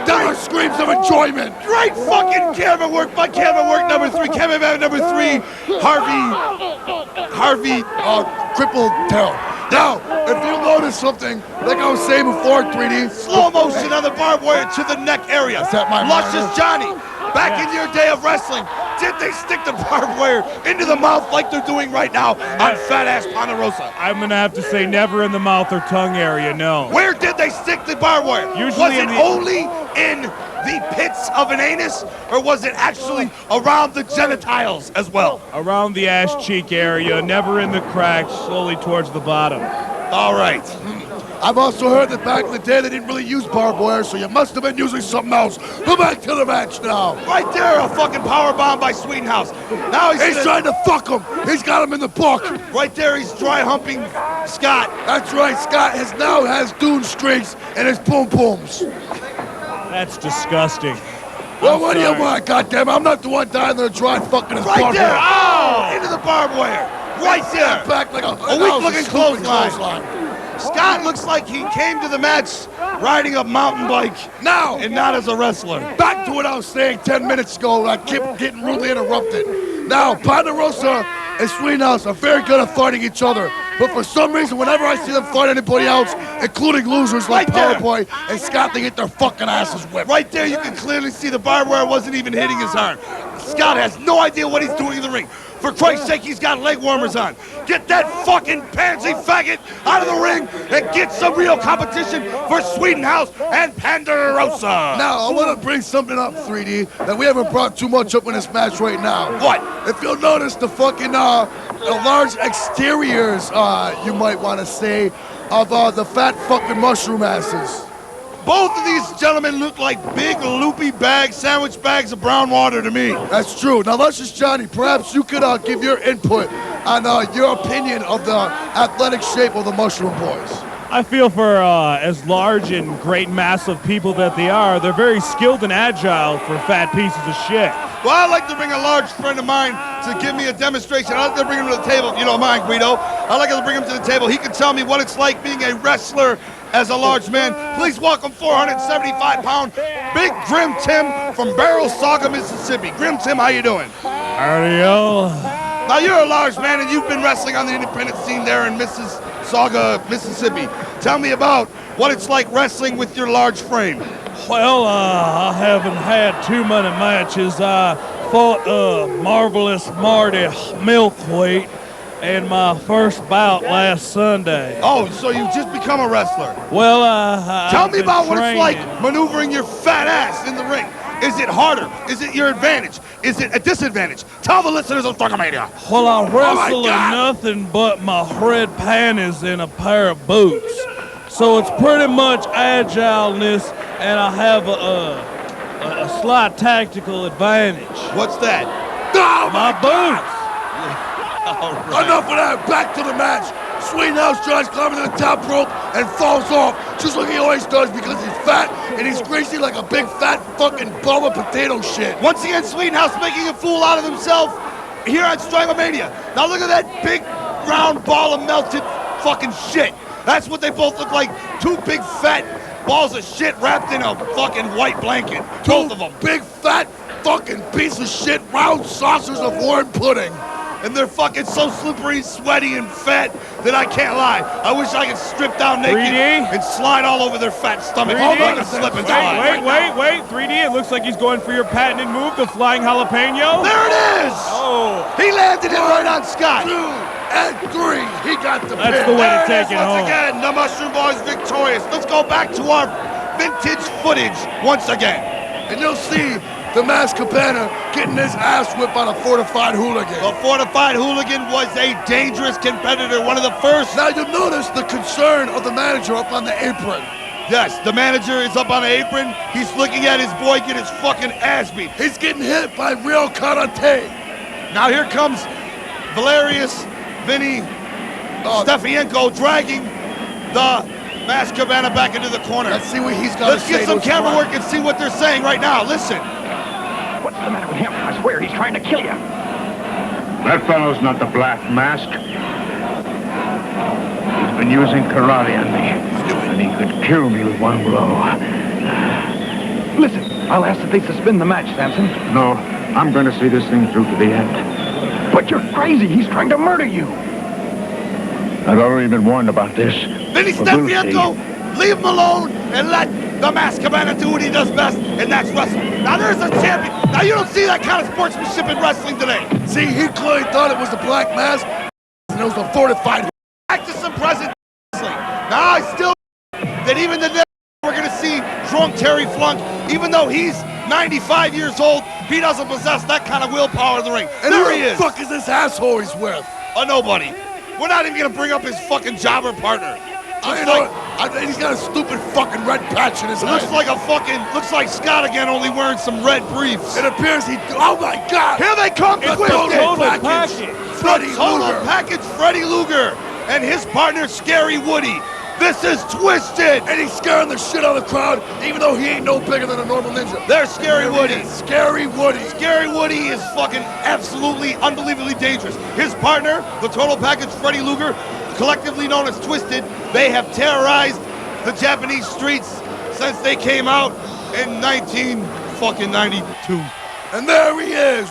Dumber screams of enjoyment. Great fucking camera work by camera work number 3. Cameraman number 3, Harvey, crippled tail. Now, if you notice something, like I was saying before, 3D. Slow motion on the barbed wire to the neck area. Is that my Luscious Johnny, back in your day of wrestling, did they stick the barbed wire into the mouth like they're doing right now on fat-ass Ponderosa? I'm going to have to say never in the mouth or tongue area, no. Where did they stick the barbed wire? Usually was it only in the pits of an anus, or was it actually around the genitals as well? Around the ass cheek area, never in the cracks, slowly towards the bottom. All right. I've also heard that back in the day they didn't really use barbed wire, so you must have been using something else. Go back to the match now. Right there, a fucking power bomb by Sweetenhouse. Now he's trying to fuck him. He's got him in the book. Right there, he's dry humping Scott. That's right. Scott has dune streaks in his boom booms. That's disgusting. Well, what do you want, goddamn? I'm not the one dying there dry fucking his right there. wire. Oh, into the barbed wire. Right there. Back like a weak-looking clothesline. Scott looks like he came to the match riding a mountain bike now and not as a wrestler. Back to what I was saying 10 minutes ago. I kept getting rudely interrupted. Now, Ponderosa and Sweetenhouse are very good at fighting each other. But for some reason, whenever I see them fight anybody else, including losers like Power Boy and Scott, they get their fucking asses whipped. Right there, you can clearly see the barbed wire wasn't even hitting his arm. Scott has no idea what he's doing in the ring. For Christ's sake, he's got leg warmers on. Get that fucking pansy faggot out of the ring and get some real competition for Sweetenhouse and Ponderosa. Now, I want to bring something up, 3D, that we haven't brought too much up in this match right now. What? If you'll notice the fucking large exteriors, you might want to say, of the fat fucking mushroom asses. Both of these gentlemen look like big loopy bags, sandwich bags of brown water to me. That's true. Now, Luscious Johnny, perhaps you could give your input on your opinion of the athletic shape of the Mushroom Boys. I feel for as large and great massive people that they are, they're very skilled and agile for fat pieces of shit. Well, I'd like to bring a large friend of mine to give me a demonstration. I'd like to bring him to the table, if you don't mind, Gweedo. I'd like to bring him to the table. He can tell me what it's like being a wrestler as a large man. Please welcome 475-pound Big Grim Tim from Barrel Saga, Mississippi. Grim Tim, how you doing? Howdy, y'all. Now, you're a large man, and you've been wrestling on the independent scene there in Mississauga, Mississippi. Tell me about what it's like wrestling with your large frame. Well, I haven't had too many matches. I fought Marvelous Marty Milkweight in my first bout last Sunday. Oh, so you've just become a wrestler? Well, tell me about what it's like maneuvering your fat ass in the ring. Is it harder? Is it your advantage? Is it a disadvantage? Tell the listeners of StrangleMania. Well, I wrestle in nothing but my red panties and a pair of boots. So it's pretty much agileness, and I have a slight tactical advantage. What's that? Oh, my boots. Enough of that. Back to the match. Sweethouse John's climbing to the top rope and falls off, just like he always does because he's fat and he's greasy like a big fat fucking ball of potato shit. Once again, Sweethouse making a fool out of himself here on StrangleMania. Now look at that big round ball of melted fucking shit. That's what they both look like. Two big fat balls of shit wrapped in a fucking white blanket. Both of them. Big fat fucking piece of shit round saucers of warm pudding. And they're fucking so slippery, sweaty, and fat that I can't lie. I wish I could strip down naked 3D? and slide all over their fat stomach. 3D? All on a slip and slide. Wait. 3D, it looks like he's going for your patented move, the flying jalapeno. There it is! Oh. He landed it right on Scott. 2 and 3. He got the That's pin. the way There to it take is it once home. again. The Mushroom Boys victorious. Let's go back to our vintage footage once again. And you'll see the Masked Cabana getting his ass whipped by the fortified hooligan. The fortified hooligan was a dangerous competitor, one of the first. Now you'll notice the concern of the manager up on the apron. Yes, the manager is up on the apron. He's looking at his boy get his fucking ass beat. He's getting hit by real karate. Now here comes Valerius, Vinny, Stefienko dragging the Masked Cabana back into the corner. Let's see what he's got to Let's say. get some to his camera friend. work and see what they're saying right now. Listen. What's the matter with him? I swear he's trying to kill you. That fellow's not the Black Mask. He's been using karate on me, and he could kill me with one blow. Listen, I'll ask that they suspend the match, Samson. No, I'm going to see this thing through to the end. But you're crazy. He's trying to murder you. I've already been warned about this. Vinny But we'll Stefienko, leave him alone and let the Masked Cabana do what he does best, and that's wrestling. Now there's a champion. Now you don't see that kind of sportsmanship in wrestling today. See, he clearly thought it was the Black Mask, and it was the fortified. Back to some present wrestling. Now I still that even the next we're gonna see drunk Terry Flunk, even though he's 95 years old, he doesn't possess that kind of willpower in the ring. And there who he the is. fuck is this asshole he's with? A nobody. We're not even gonna bring up his fucking jobber partner. He's got a stupid fucking red patch in his Looks head. like a fucking, looks like Scott again, only wearing some red briefs. It appears he. Oh my God! Here they come, It's Twiztid. total package. Freddie Total Luger. package Freddie Luger and his partner Scary Woody. This is Twiztid. And he's scaring the shit out of the crowd, even though he ain't no bigger than a normal ninja. There's Scary Woody. Scary Woody. Scary Woody is fucking absolutely, unbelievably dangerous. His partner, the total package Freddie Luger, collectively known as Twiztid, they have terrorized the Japanese streets since they came out in 1992. And there he is,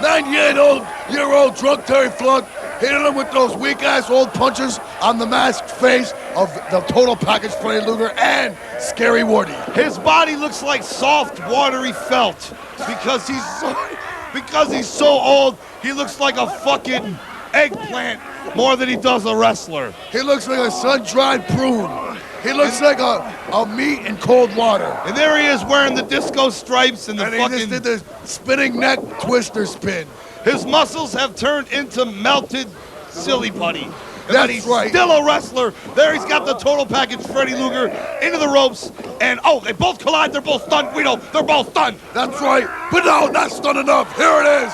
98-year-old drunk Terry Flunk, hitting him with those weak-ass old punches on the masked face of the total package Freddie Luger and Scary Woody. His body looks like soft, watery felt because he's so old. He looks like a fucking eggplant more than he does a wrestler. He looks like a sun-dried prune. He looks like a meat in cold water. And there he is wearing the disco stripes and the And he fucking. just did the spinning neck twister spin. His muscles have turned into melted silly putty. But That's he's right. still a wrestler. There he's got the total package Freddie Luger into the ropes. And oh, they both collide. They're both stunned. Gweedo, they're both stunned. That's right. But no, not stunned enough. Here it is.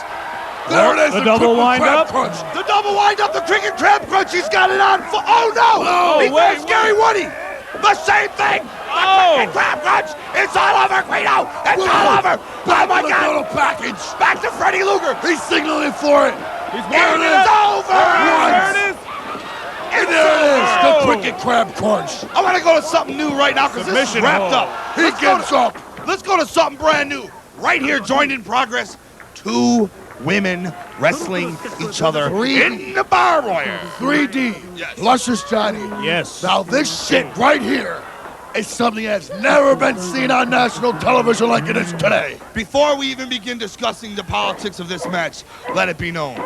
There it is. The double triple wind crab up. crunch. The double wind up, the cricket crab crunch. He's got it on. Oh no! Oh, He wait, grabbed Scary Woody. The same thing. The Oh. cricket crab crunch. It's all over, Gweedo. It's all over. Oh Back my to the God. total package. Back to Freddie Luger. He's signaling for it. He's It winning is it. over. There it is. And there it is. Oh. The cricket crab crunch. I want to go to something new right now because this is Submission wrapped hold. up. He Let's go gets to- up. Let's go to something brand new. Right here, joined in progress, two women wrestling each other in the barbed wire. 3D. Yes. Luscious Johnny. Yes. Now this shit right here is something that's never been seen on national television like it is today. Before we even begin discussing the politics of this match, let it be known,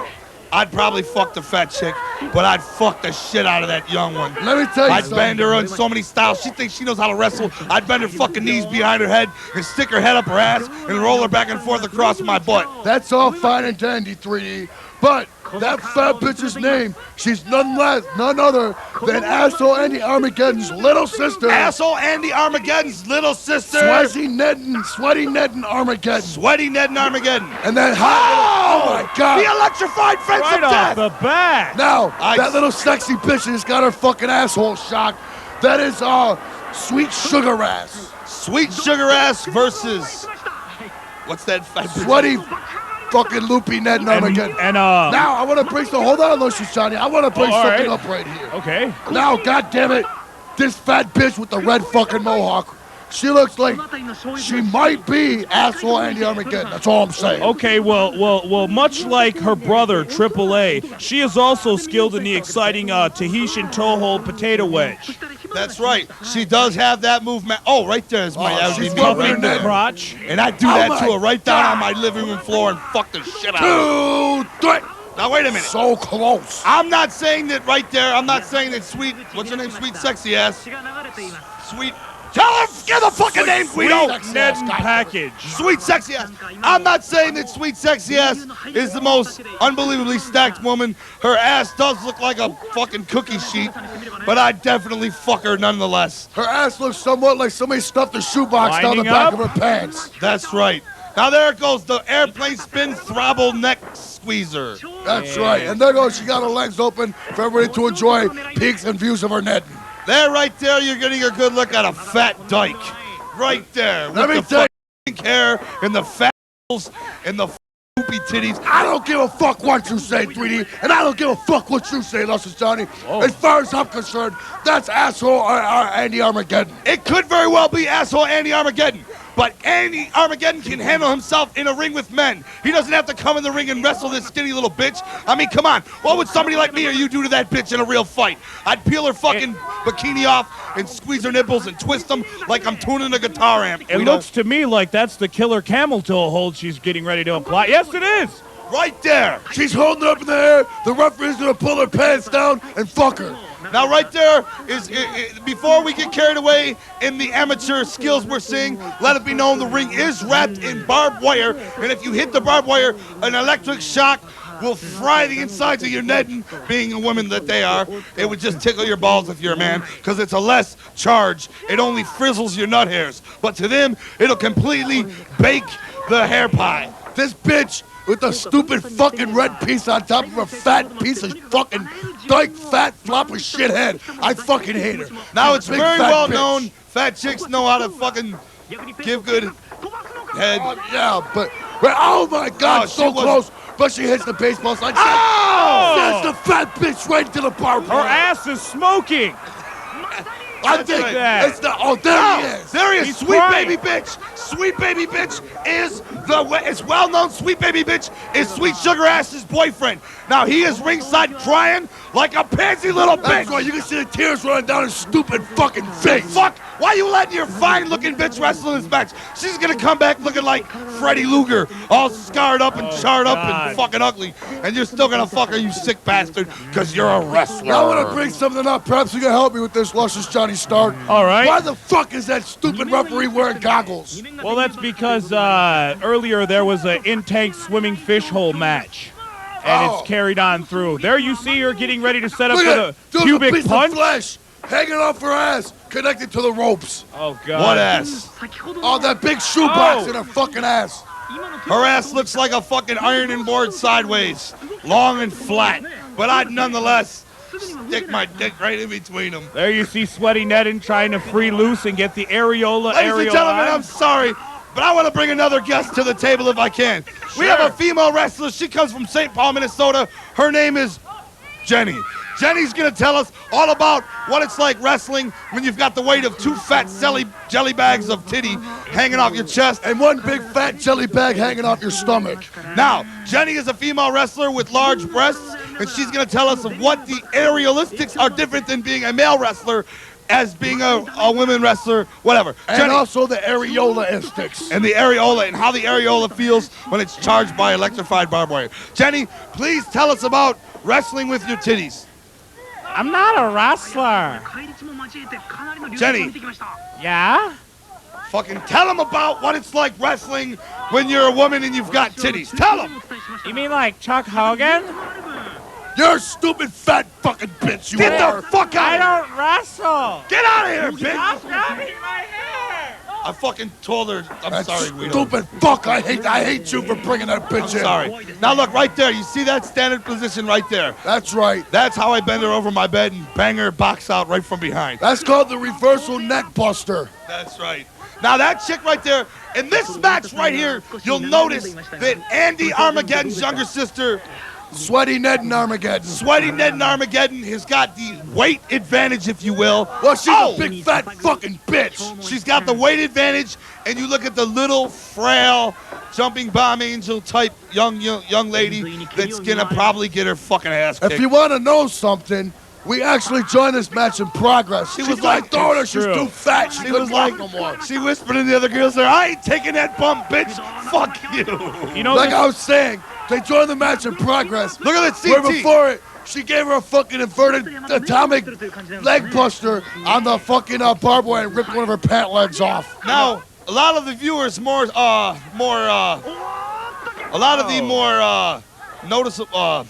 I'd probably fuck the fat chick, but I'd fuck the shit out of that young one. Let me tell you I'd something. bend her in so many styles. She thinks she knows how to wrestle. I'd bend her fucking knees behind her head and stick her head up her ass and roll her back and forth across my butt. That's all fine and dandy, 3D. But that fat bitch's name, she's none other than Asshole Andy Armageddon's little sister. Asshole Andy Armageddon's little sister. Sweaty Ned and Armageddon. Sweaty Ned and Armageddon. And that hot Oh my God. The electrified fence Right of off death. the bat. Now, that little sexy bitch has got her fucking asshole shocked. That is, Sweet Sugar Ass. Sweet Sugar Ass versus... What's that fat bitch? Sweaty fucking loopy Ned and Armageddon. Now, I want to bring some... Hold on, Luscious Johnny. I want to bring something up right here. Okay. Now, goddammit, this fat bitch with the red fucking mohawk. She looks like she might be asshole Andy Armageddon. That's all I'm saying. Okay, well, much like her brother, AAA, she is also skilled in the exciting Tahitian toe hold potato wedge. That's right. She does have that movement. Oh, right there is my she's LG rubbing right her there. neck. Crotch. And I do that to her right down on my living room floor and fuck the shit out of her. 2, 3. Now, wait a minute. So close. I'm not saying that right there. I'm not saying that Sweet... What's her name? Sweet Sexy Ass. Sweet... Tell her, give the fucking name, Gweedo. Ned and package. Sweet Sexy Ass. I'm not saying that Sweet Sexy Ass is the most unbelievably stacked woman. Her ass does look like a fucking cookie sheet, but I'd definitely fuck her nonetheless. Her ass looks somewhat like somebody stuffed a shoebox down the Lining back up. of her pants. That's right. Now there goes the airplane spin throttle neck squeezer. That's right. And there goes, she got her legs open for everybody to enjoy peeks and views of her Ned. There, right there, you're getting a good look at a fat dyke. Right there. Let me With the tell fucking hair and the fat and the poopy titties. I don't give a fuck what you say, 3D, and I don't give a fuck what you say, Luscious Johnny. Oh. As far as I'm concerned, that's asshole Andy Armageddon. It could very well be asshole Andy Armageddon. But Andy Armageddon can handle himself in a ring with men. He doesn't have to come in the ring and wrestle this skinny little bitch. I mean, come on. What would somebody like me or you do to that bitch in a real fight? I'd peel her fucking bikini off and squeeze her nipples and twist them like I'm tuning a guitar amp. It looks to me like that's the killer camel toe hold she's getting ready to apply. Yes, it is. Right there. She's holding her up in the air. The referee's gonna pull her pants down and fuck her. Now, right there is, before we get carried away in the amateur skills we're seeing, let it be known the ring is wrapped in barbed wire, and if you hit the barbed wire, an electric shock will fry the insides of your Ned, being a woman that they are. It would just tickle your balls if you're a man, because it's a less charge. It only frizzles your nut hairs. But to them, it'll completely bake the hair pie. This bitch with the stupid fucking red piece on top of her fat piece of fucking dyke fat floppy shithead. I fucking hate her. Now, it's Big very fat well bitch. known, fat chicks know how to fucking give good head. Yeah, but oh my God, Oh, so she was- close. But she hits the baseball slide. Oh! Sends the fat bitch right to the bar. Her ass is smoking. I think that. it's the. Oh, there he is. There he is, He's sweet crying. baby bitch. Sweet baby bitch is it's well known. Sweet baby bitch is Sweet Sugar Ass's boyfriend. Now he is ringside crying like a pansy little bitch. That's right. You can see the tears running down his stupid fucking face. Fuck! Why you letting your fine-looking bitch wrestle in this match? She's gonna come back looking like Freddie Luger, all scarred up and charred up and fucking ugly, and you're still gonna fuck her, you sick bastard, because you're a wrestler. Now I want to bring something up. Perhaps you can help me with this, Luscious Johnny Stark. All right. Why the fuck is that stupid referee wearing goggles? Well, that's because earlier there was an in-tank swimming fish hole match. And Oh. it's carried on through. There you see her getting ready to set up Look for at the it. There's a cubic piece punch. of flesh hanging off her ass, connected to the ropes. Oh, God. What ass? Oh, that big shoebox Oh. in her fucking ass. Her ass looks like a fucking ironing board sideways, long and flat. But I'd nonetheless stick my dick right in between them. There you see Sweaty Nedden trying to free loose and get the areola. Ladies and gentlemen, on. I'm sorry, but I want to bring another guest to the table if I can. We have a female wrestler. She comes from St. Paul, Minnesota. Her name is Jenny. Jenny's going to tell us all about what it's like wrestling when you've got the weight of two fat jelly bags of titty hanging off your chest. And one big fat jelly bag hanging off your stomach. Now, Jenny is a female wrestler with large breasts, and she's going to tell us of what the aerialistics are different than being a male wrestler as being a women wrestler, whatever. And Jenny, also the areola instincts. and the areola and how the areola feels when it's charged by electrified barbed wire. Jenny, please tell us about wrestling with your titties. I'm not a wrestler. Jenny. Yeah? Fucking tell them about what it's like wrestling when you're a woman and you've got titties. Tell them. You mean like Chuck Hogan? You're a stupid fat fucking bitch, you Get are. the fuck out I of here. don't wrestle. Get out of here, bitch. Stop grabbing my hair. I fucking told her. I'm That sorry, Gweedo. stupid fuck. I hate you for bringing that bitch in. Sorry. Now look, right there. You see that standard position right there? That's right. That's how I bend her over my bed and bang her box out right from behind. That's called the reversal neck buster. That's right. Now that chick right there, in this match right here, you'll notice that Andy Armageddon's younger sister, Sweaty Ned and Armageddon. Sweaty Ned and Armageddon, has got the weight advantage, if you will. Well, she's a big fat fucking bitch. She's got the weight advantage, and you look at the little, frail, jumping bomb angel type young lady that's gonna probably get her fucking ass kicked. If you want to know something, we actually joined this match in progress. She was like, daughter, she's too fat. She was like, no more. She whispered in the other girls there, I ain't taking that bump, bitch. Fuck you. You know, like I was saying, they joined the match in progress. Look at that CT. Where before it, she gave her a fucking inverted atomic leg buster on the fucking barbed wire and ripped one of her pant legs off. Now, a lot of the viewers more noticeable.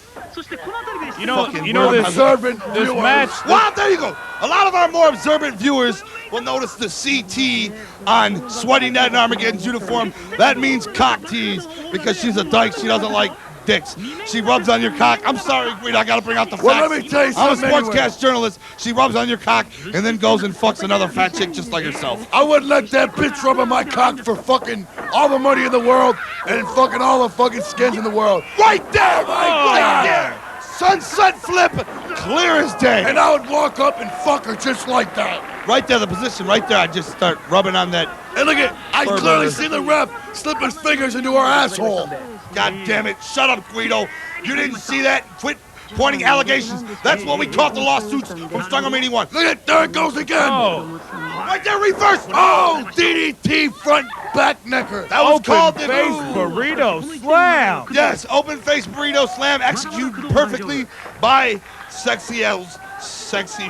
You know this observant this viewers. match. Wow, there you go. A lot of our more observant viewers will notice the CT on Sweaty Ned and Armageddon's uniform. That means cock tease because she's a dyke. She doesn't like dicks. She rubs on your cock. I'm sorry, Gweedo, I gotta bring out the facts. Well, let me tell you I'm a something sportscast journalist. She rubs on your cock and then goes and fucks another fat chick just like herself. I wouldn't let that bitch rub on my cock for fucking all the money in the world and fucking all the fucking skins in the world. Right there, God. there. Sunset flip, clear as day. And I would walk up and fuck her just like that. Right there, the position right there, I just start rubbing on that. And look at, I clearly see the ref slip his fingers into her asshole. God damn it, shut up, Gweedo. You didn't see that? Quit pointing allegations. That's what we caught the lawsuits from StrangleMania 1. Look at, there it goes again. Oh. Right there, reverse. Oh, DDT front back necker. That was called Open the face burrito slam. Yes, open face burrito slam executed perfectly by sexy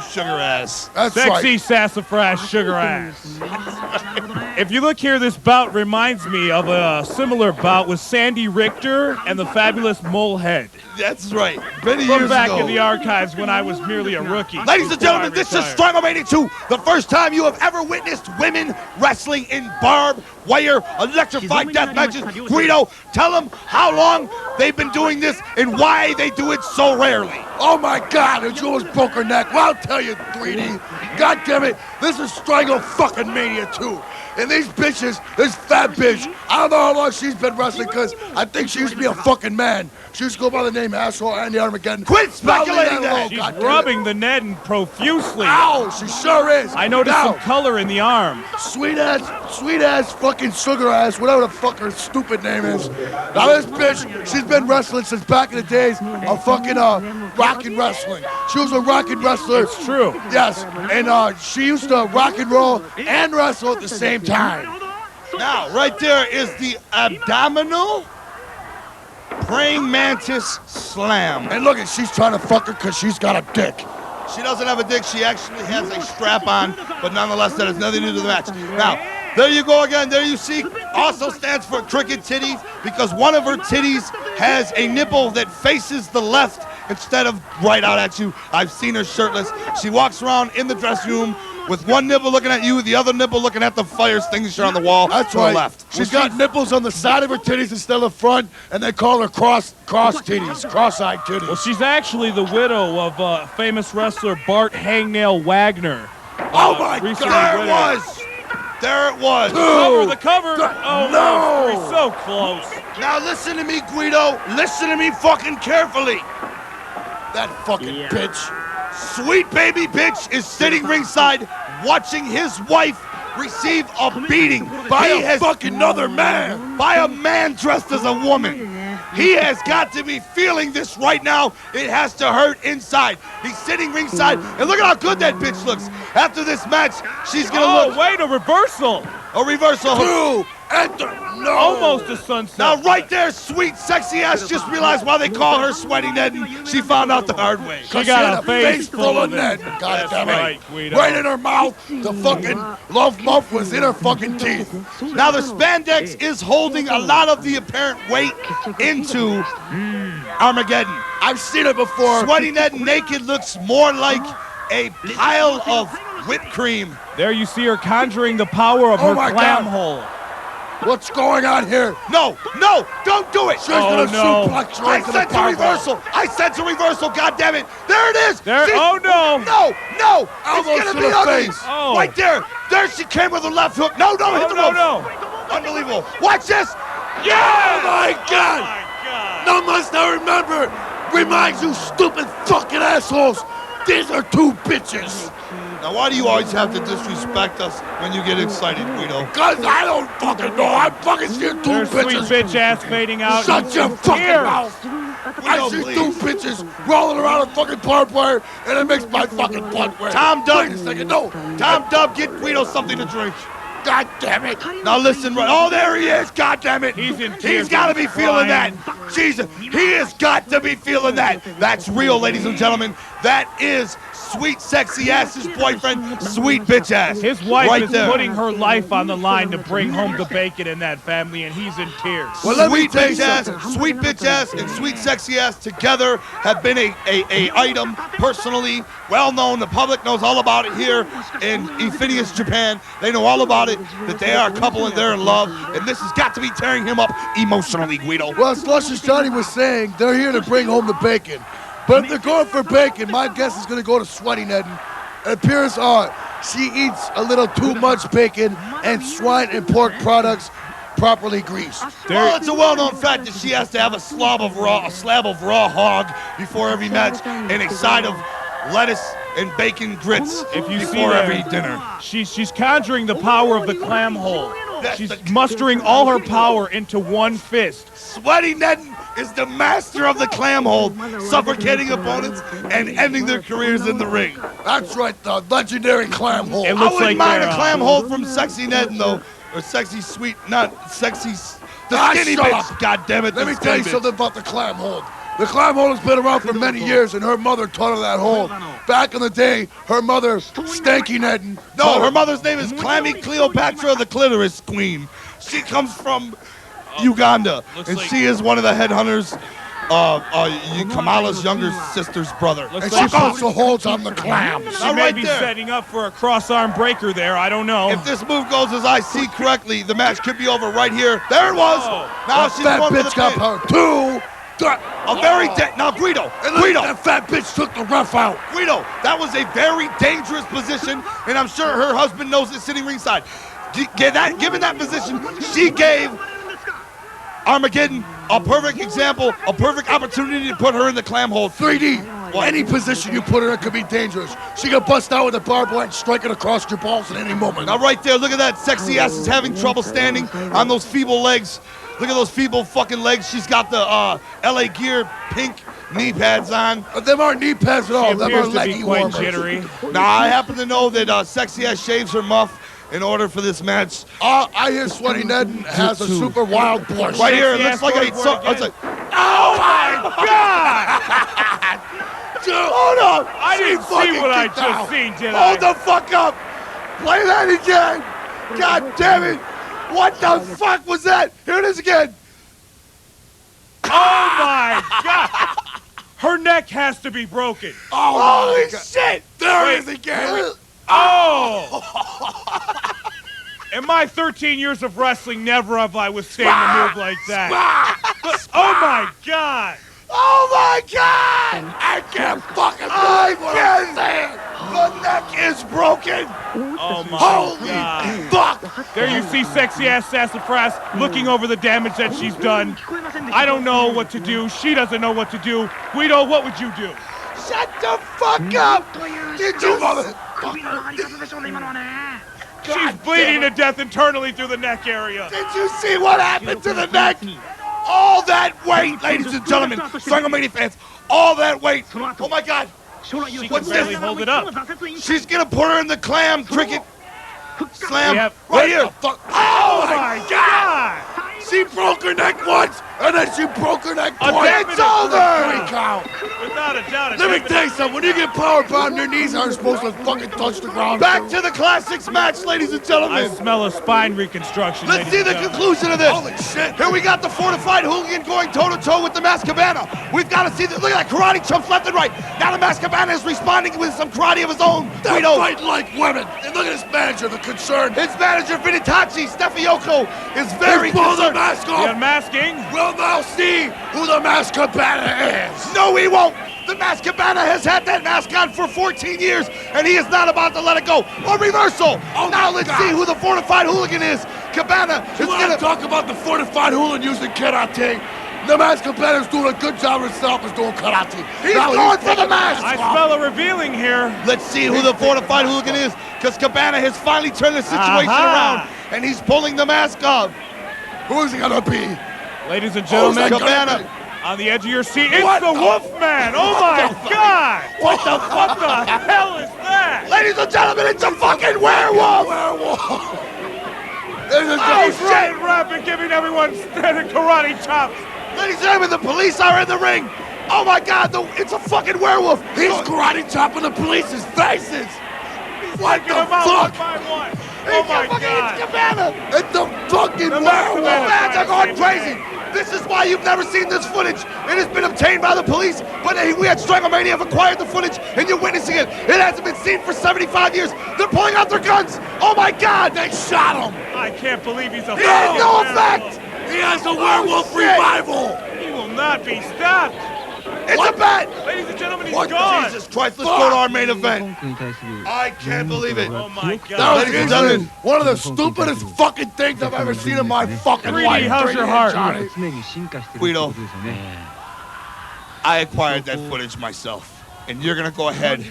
sugar ass. That's Sexy right. sassafras sugar ass. If you look here, this bout reminds me of a similar bout with Sandy Richter and the Fabulous Molehead. That's right. Many From years back ago. in the archives when I was merely a rookie. Ladies and gentlemen, this is StrangleMania 2, the first time you have ever witnessed women wrestling in barbed wire, electrified death matches. Gweedo, tell them how long they've been doing this and why they do it so rarely. Oh my God, and she almost broke her neck. Well, I'll tell you, 3D. God damn it, this is StrangleMania 2. And these bitches, this fat bitch, I don't know how long she's been wrestling because I think she used to be a fucking man. She used to go by the name Asshole Andy Armageddon. Quit speculating that. She's rubbing the net and profusely. Ow, she sure is. I noticed Now, some color in the arm. sweet ass, fucking sugar ass, whatever the fuck her stupid name is. Now this bitch, she's been wrestling since back in the days of fucking rock and wrestling. She was a rock and wrestler. It's true. Yes, and she used to rock and roll and wrestle at the same time. Now, right there is the abdominal praying mantis slam. And look, she's trying to fuck her because she's got a dick. She doesn't have a dick. She actually has a strap on, but nonetheless, that has nothing to do with the match. Now, there you go again. There you see. Also stands for cricket titties because one of her titties has a nipple that faces the left instead of right out at you. I've seen her shirtless. She walks around in the dressing room with one nipple looking at you, the other nipple looking at the fire extinguisher on the wall. That's to the right. left. She's got nipples on the side of her titties instead of the front, and they call her cross titties, cross-eyed titties. Well, she's actually the widow of famous wrestler Bart Hangnail Wagner. Oh my recently God! There it was. There it was. The cover. Oh, no. He's so close. Now listen to me, Gweedo. Listen to me fucking carefully. That fucking bitch. Sweet baby bitch is sitting ringside watching his wife receive a beating By fucking another man. by a man dressed as a woman. He has got to be feeling this right now. It has to hurt inside. He's sitting ringside, and look at how good that bitch looks. After this match, she's gonna look wait, a reversal. a reversal. Two. And no. Almost a sunset. Now right there, sweet sexy ass just realized why they call her Sweaty Ned, and she found out the hard way. She got a face full of Ned. it. God That's damn it. right, Guido. Right in her mouth. The fucking love muff was in her fucking teeth. Now the spandex is holding a lot of the apparent weight into Armageddon. I've seen it before. Sweaty Ned naked looks more like a pile of whipped cream There you see her conjuring the power of Oh her my clam God. hole. What's going on here? No, don't do it. She's Oh, gonna no. suplex you I into the sense a barbell. reversal. I sense a reversal. God damn it! There it is. There- See? oh, no. No! It's Elbows gonna to be the ugly. face. Oh. Right there. There she came with her left hook. No, don't hit Oh, the no, ropes. no. Unbelievable. Watch this. Yeah! Oh my God! Oh, my God. Now must I remember, remind you stupid fucking assholes, these are two bitches. Now, why do you always have to disrespect us when you get excited, Gweedo? Cause I don't fucking know, I'm fucking seeing two There's sweet bitches. bitch ass fading out. Shut your fucking Here. mouth. I Guido, see please. two bitches rolling around a fucking barbed wire, and it makes my fucking blood wet. Tom Dub. Wait a second, no. Tom Dub, get Guido something to drink. God damn it. Now listen, right. Oh, there he is. God damn it. He's in He's tears. got to be feeling that. Crying. Jesus, he has got to be feeling that. That's real, ladies and gentlemen. That is sweet, sexy ass's boyfriend, sweet bitch ass. His wife right is there. putting her life on the line to bring home the bacon in that family, and he's in tears. Well, let me Sweet tell you bitch ass, something. sweet bitch ass, and sweet sexy ass together have been a item personally well known. The public knows all about it here in Phineas, Japan. They know all about it, that they are a couple and they're in love, and this has got to be tearing him up emotionally, Guido. Well, as Luscious Johnny was saying, they're here to bring home the bacon. But if they're going for bacon, my guess is going to go to Sweaty Nedden. It appears she eats a little too much bacon and swine and pork products properly greased. Well, it's a well-known fact that she has to have a slab of raw hog before every match and a side of lettuce and bacon grits If you see before there, every dinner. she's conjuring the power of the clam hole. That's She's the- mustering all her power into one fist. Sweaty Nedden is the master of the clam hold, suffocating opponents and ending their careers in the ring. That's right, the legendary clam hole. It I looks wouldn't like mind they're, a clam hold from Sexy Nedden though, or Sexy Sweet, not Sexy, the Ah, skinny shut bitch. up. God damn it, Let the me tell you skinny bitch. something about the clam hold. The clam hold has been around for many years, and her mother taught her that hold. Back in the day, her mother, Stanky Nedden. No, her mother's name is Clammy Cleopatra, the Clitoris Queen. She comes from Uganda, Looks and like- she is one of the headhunters. Kamala's younger sister's brother. Looks And like she also holds on the clams. she Now, may right be there. setting up for a cross-arm breaker there. I don't know. If this move goes as I see correctly, the match could be over right here. There it was. Oh. Now That she's fat going for the bitch got pin. power. Two. A very now Guido, And look, Guido, that fat bitch took the ref out. Guido. That was a very dangerous position, and I'm sure her husband knows it sitting ringside. Given that position, she gave Armageddon a perfect example, a perfect opportunity to put her in the clam hold. 3D. Any position you put her in could be dangerous. She could bust out with a barbed wire and strike it across your balls at any moment. Now right there, look at that sexy ass is having trouble standing on those feeble legs. Look at those feeble fucking legs. She's got the LA Gear pink knee pads on. Them aren't knee pads at all. She Them are appears to be leggy quite warmers. jittery. Now I happen to know that sexy ass shaves her muff in order for this match. I hear Sweaty Nedden has a super wild blush. Right here, it Sexy looks ass like board it's again. oh my god! Dude, hold up! I didn't see fucking what I kicked just out. seen, did Hold I? the fuck up! Play that again! God damn it! What the fuck was that? Here it is again! Oh my God! Her neck has to be broken. Holy shit! There Wait, it is again. Oh! In my 13 years of wrestling, never have I withstanding a move like that. Oh my God! Oh my god! I can't fucking I believe what I'm can't! saying. The neck is broken! Oh my Holy God! fuck! There you see sexy ass Sassafras looking over the damage that she's done. I don't know what to do. She doesn't know what to do. Guido, what would you do? Shut the fuck up! Did you She's bleeding to death internally through the neck area. Did you see what happened to the neck? All that weight, ladies and gentlemen, StrangleMania fans, all that weight. Oh my god! She can What's barely this? hold it up. She's gonna put her in the clam cricket slam Yep. right here. Fuck. Oh my god! She broke her neck once. And then she broke her neck A twice. it's over! 3 count. Without a doubt. Let me tell you something. When you get power bombed, your knees aren't supposed to fucking touch the ground. Back to the classics match, ladies and I gentlemen. smell a spine reconstruction. Let's see the conclusion of this. Holy shit. Here we got the fortified hooligan going toe-to-toe with the Masked Cabana. We've got to see the, look at that karate chumps left and right. Now the Masked Cabana is responding with some karate of his own. They're fighting like women. And look at his manager, the concerned. His manager, Vinitachi Steffioko, is very Pull the concerned. mask The off. unmasking. We'll now see who the Masked Cabana is. No, he won't. The Masked Cabana has had that mask on for 14 years, and he is not about to let it go. A reversal. Oh, now let's see who the fortified hooligan is. Cabana is You want going to talk about the fortified hooligan using karate? The Masked Cabana's doing a good job himself as doing karate. He's Now going for the taking mask. I smell a revealing here. Let's see who the fortified hooligan is, because Cabana has finally turned the situation Aha. around, and he's pulling the mask off. Who is he gonna be? Ladies and gentlemen, Who's that Cabana. gonna on the edge of your seat, it's What the the- Wolfman. Oh my God! What the hell is that? Ladies and gentlemen, it's a fucking werewolf! Werewolf. This is Oh Oh, shit! shit. Rapid, giving everyone standing karate chops. Ladies and gentlemen, the police are in the ring. Oh my God, it's a fucking werewolf. He's karate chopping the police's faces. What Taking the them out one fuck? by one. Oh my It's God! Cabana. It's the fucking The Masked The werewolf. Cabana. fans are going crazy. This is why you've never seen this footage. It has been obtained by the police, but we at StrangleMania have acquired the footage, and you're witnessing it. It hasn't been seen for 75 years. They're pulling out their guns. Oh my God! They shot him. I can't believe he's a It has fucking no werewolf. effect. He has a werewolf shit. revival. He will not be stopped. It's a bet. Ladies and gentlemen, he's What? gone. Jesus Christ, let's go to our main event. I can't believe it. Oh my That God! was Ladies and gentlemen. instantly one of the stupidest fucking things I've ever seen in my fucking 3D, life. how's your heart? Johnny. Guido, I acquired that footage myself, and you're gonna go ahead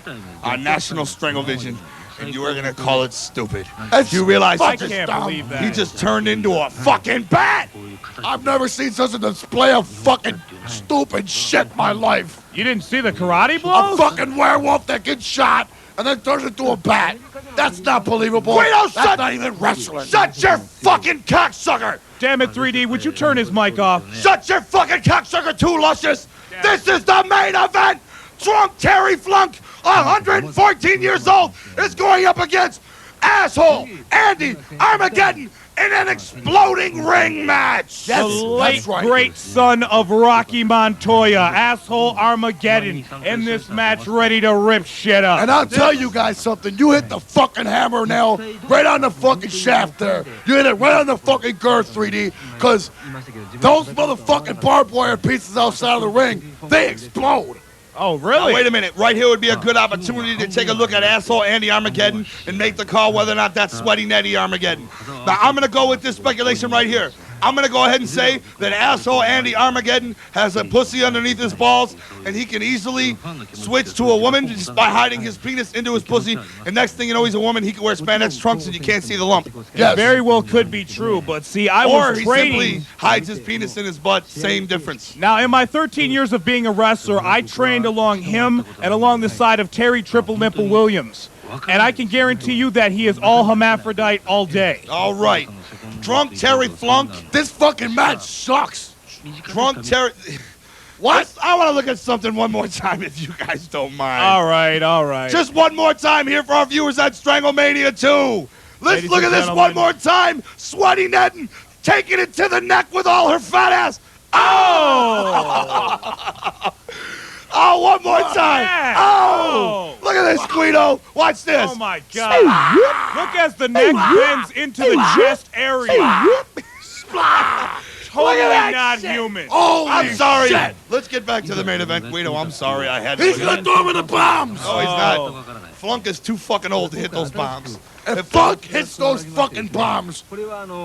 on National Stranglevision, and you are gonna call it stupid. That's You realize I fucking can't dumb. believe that. he just turned into a fucking bat? I've never seen such a display of fucking stupid shit in my life. You didn't see the karate A blows? fucking werewolf that gets shot and then turns into a bat. That's not believable. Guido, That's shut- not even wrestling. Shut your fucking cocksucker! Damn it, 3D, would you turn his mic off? Shut your fucking cocksucker too, Luscious! This is the main event! Drunk Terry Flunk, 114 years old, is going up against asshole Andy Armageddon in an exploding ring match! The late, great son of Rocky Montoya, asshole Armageddon, in this match ready to rip shit up. And I'll tell you guys something. You hit the fucking hammer nail right on the fucking shaft there. You hit it right on the fucking girth, 3D. Because those motherfucking barbed wire pieces outside of the ring, they explode. Oh, Now, really? wait a minute. Right here would be a good opportunity to take a look at asshole Andy Armageddon and make the call whether or not that's sweaty Nettie Armageddon. Now, I'm going to go with this speculation right here. I'm going to go ahead and say that asshole Andy Armageddon has a pussy underneath his balls, and he can easily switch to a woman just by hiding his penis into his pussy. And next thing you know, he's a woman. He can wear spandex trunks, and you can't see the lump. Yes. Very well could be true, but see, I Or was he training. simply hides his penis in his butt. Same difference. Now, in my 13 years of being a wrestler, I trained along him and along the side of Terry Triple Nipple Williams. And I can guarantee you that he is all hermaphrodite all day. All right. Drunk Terry Flunk. This fucking match sucks. Drunk Terry. What? I want to look at something one more time, if you guys don't mind. All right, all right. Just one more time here for our viewers at StrangleMania 2. Let's Ladies look at and this gentlemen. one more time. Sweaty Netton taking it to the neck with all her fat ass. Oh! Oh, one more time. yeah. Oh! Look at this, Gweedo. Watch this. Oh my God! Look as the neck bends into the chest area. Totally that not shit. human. Holy I'm sorry. shit. Let's get back to the main event. Guido, I'm sorry. I had to. He's gonna throw him in the bombs. No, he's not. Flunk is too fucking old to hit those bombs. And Flunk hits those fucking bombs.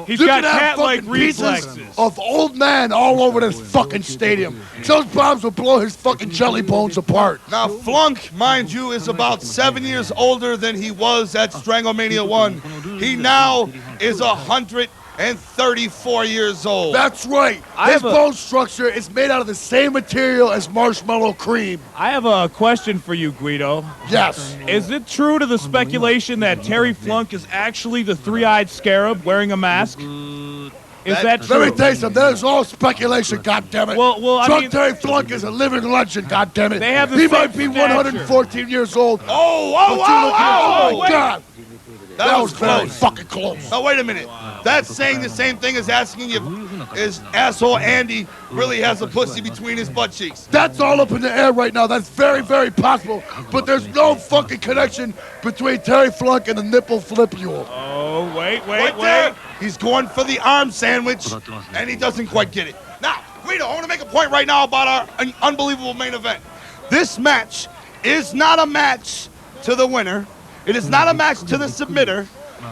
He's You got can have cat-like fucking pieces reflexes. of old man all over this fucking stadium. Those bombs will blow his fucking jelly bones apart. Now, Flunk, mind you, is about 7 years older than he was at StrangleMania 1. He now is 134 years old. That's right. I His have a- bone structure is made out of the same material as marshmallow cream. I have a question for you, Guido. Yes. Is it true to the speculation that Terry Flunk is actually the three-eyed scarab wearing a mask? Is that true? Let me tell you something. That is all speculation, goddammit. Well, I Drunk mean, Terry Flunk is a living legend, goddammit. They have the He same might be stature. 114 years old. Oh, my God. That was very close. fucking close. Now, wait a minute. That's saying the same thing as asking if his asshole Andy really has a pussy between his butt cheeks. That's all up in the air right now. That's very, very possible. But there's no fucking connection between Terry Flunk and the nipple flipule. Oh, wait. There, he's going for the arm sandwich, and he doesn't quite get it. Now, Gweedo, I want to make a point right now about our unbelievable main event. This match is not a match to the winner. It is not a match to the submitter.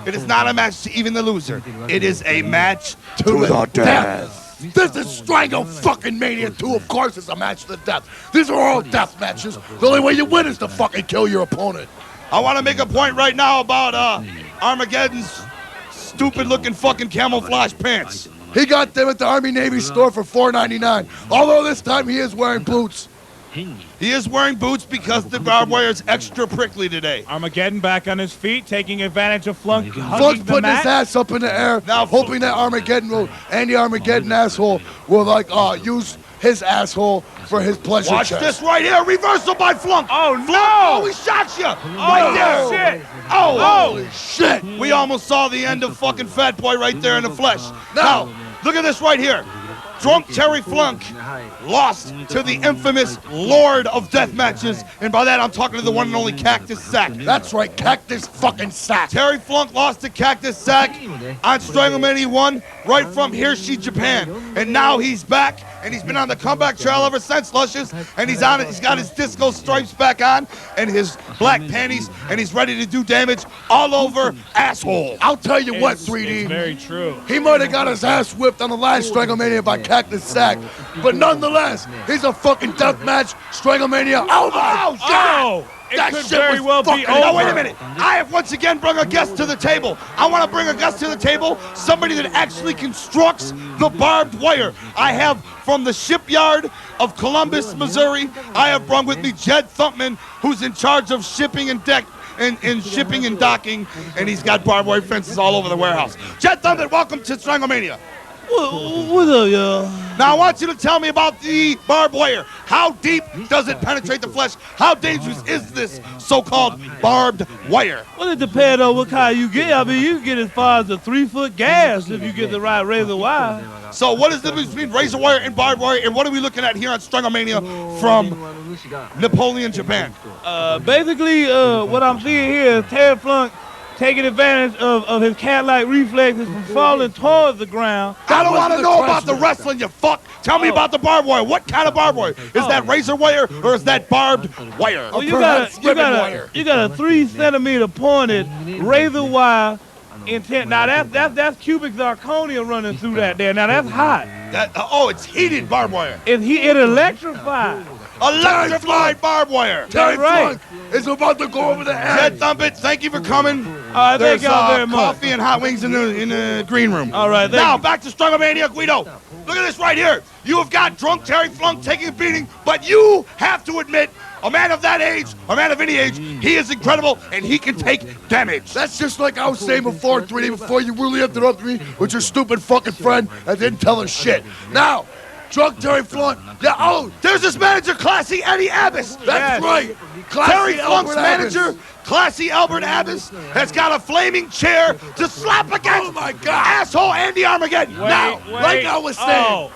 It is not a match to even the loser. It is a match to the death. This is StrangleMania 2. Of course it's a match to the death. These are all death matches. The only way you win is to fucking kill your opponent. I want to make a point right now about Armageddon's stupid-looking fucking camouflage pants. He got them at the Army-Navy store for $4.99. Although this time he is wearing boots. He is wearing boots because the barbed wire is extra prickly today. Armageddon back on his feet, taking advantage of Flunk. Flunk's putting his ass up in the air, now hoping that Andy Armageddon asshole will use his asshole for his pleasure. Watch this right here, reversal by Flunk. Oh Flunk, no! Oh, he shocks you right there. Shit! Oh, holy shit! We almost saw the end of fucking Fat Boy right there in the flesh. Now, look at this right here. Drunk Terry Flunk lost to the infamous Lord of Death Matches, and by that I'm talking to the one and only Cactus Sack. That's right, Cactus fucking Sack. Terry Flunk lost to Cactus Sack on StrangleMania 1 right from Hershey, Japan, and now he's back, and he's been on the comeback trail ever since, Luscious, and he's on it. He's got his disco stripes back on and his black panties, and he's ready to do damage all over asshole. I'll tell you what, 3D. It's very true. He might have got his ass whipped on the last StrangleMania by Cactus Sack, but nonetheless, he's a fucking deathmatch StrangleMania. Oh my God! It that could shit very was well be fucking over. Now, wait a minute. I have once again brought a guest to the table. I want to bring a guest to the table, somebody that actually constructs the barbed wire. I have from the shipyard of Columbus, Missouri, I have brought with me Jed Thumpman, who's in charge of shipping and shipping and docking, and he's got barbed wire fences all over the warehouse. Jed Thumpman, welcome to StrangleMania. What's up, y'all? Now, I want you to tell me about the barbed wire. How deep does it penetrate the flesh? How dangerous is this so-called barbed wire? Well, it depends on what kind you get. I mean, you can get as far as a 3-foot gas if you get the right razor wire. So what is the difference between razor wire and barbed wire, and what are we looking at here on StrangleMania from Napoleon, Japan? Basically, what I'm seeing here is Terry Flunk taking advantage of his cat-like reflexes from falling towards the ground. I don't want to know about the wrestling, you fuck. Tell me about the barbed wire. What kind of barbed wire? Is that razor wire or is that barbed wire? Well, you got a 3-centimeter pointed razor wire intent. Now that's cubic zirconia running through that there. Now that's hot. It's heated barbed wire. It electrified. Electrified barbed wire. Terry right. Flunk is about to go over the Jed edge. Thumpit, thank you for coming. Thank y'all very much. Coffee and hot wings in the green room. All right, now back to StrangleMania, Gweedo. Look at this right here. You have got drunk Terry Flunk taking a beating, but you have to admit, a man of that age, a man of any age, he is incredible and he can take damage. That's just like I was saying before, 3D, before you really interrupted me with your stupid fucking friend that didn't tell us shit. Now, drunk Terry Flunk. Yeah, there's this manager, Classy Eddie Abbas. That's right. Classy Terry Flunk's Albert manager, Abbas. Classy Albert Abbas, has got a flaming chair to slap against Oh my God. asshole Andy Armageddon. Right now we're saying.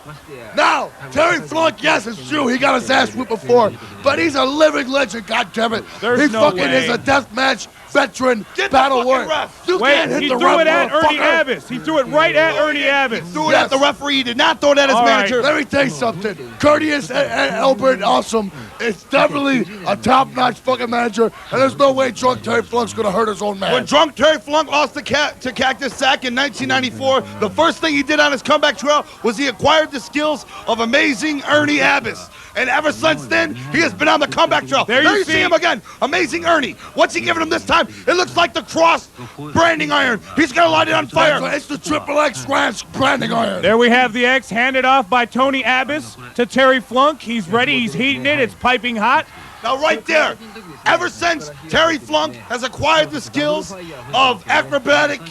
Now, Terry Flunk, yes, it's true. He got his ass whipped before, but he's a living legend, goddammit. He no fucking way. is a deathmatch veteran Get the battle fucking warrior. ref. You Wait, can't hit he the threw ref, it at Ernie motherfucker. Abbas. He threw it right at Ernie Abbas. Threw it at the referee. He did not throw it at his All right. manager. Let me tell you something. Courteous Albert Awesome is definitely a top-notch fucking manager, and there's no way drunk Terry Flunk's gonna hurt his own man. When drunk Terry Flunk lost to Cactus Sack in 1994, the first thing he did on his comeback trail was he acquired the skills of amazing Ernie Abbas. And ever since then, he has been on the comeback trail. There you see see him again. Amazing Ernie. What's he giving him this time? It looks like the cross branding iron. He's going to light it on fire. It's the Triple X branding iron. There we have the X handed off by Tony Abbas to Terry Flunk. He's ready. He's heating it. It's piping hot. Now right there, ever since Terry Flunk has acquired the skills of acrobatic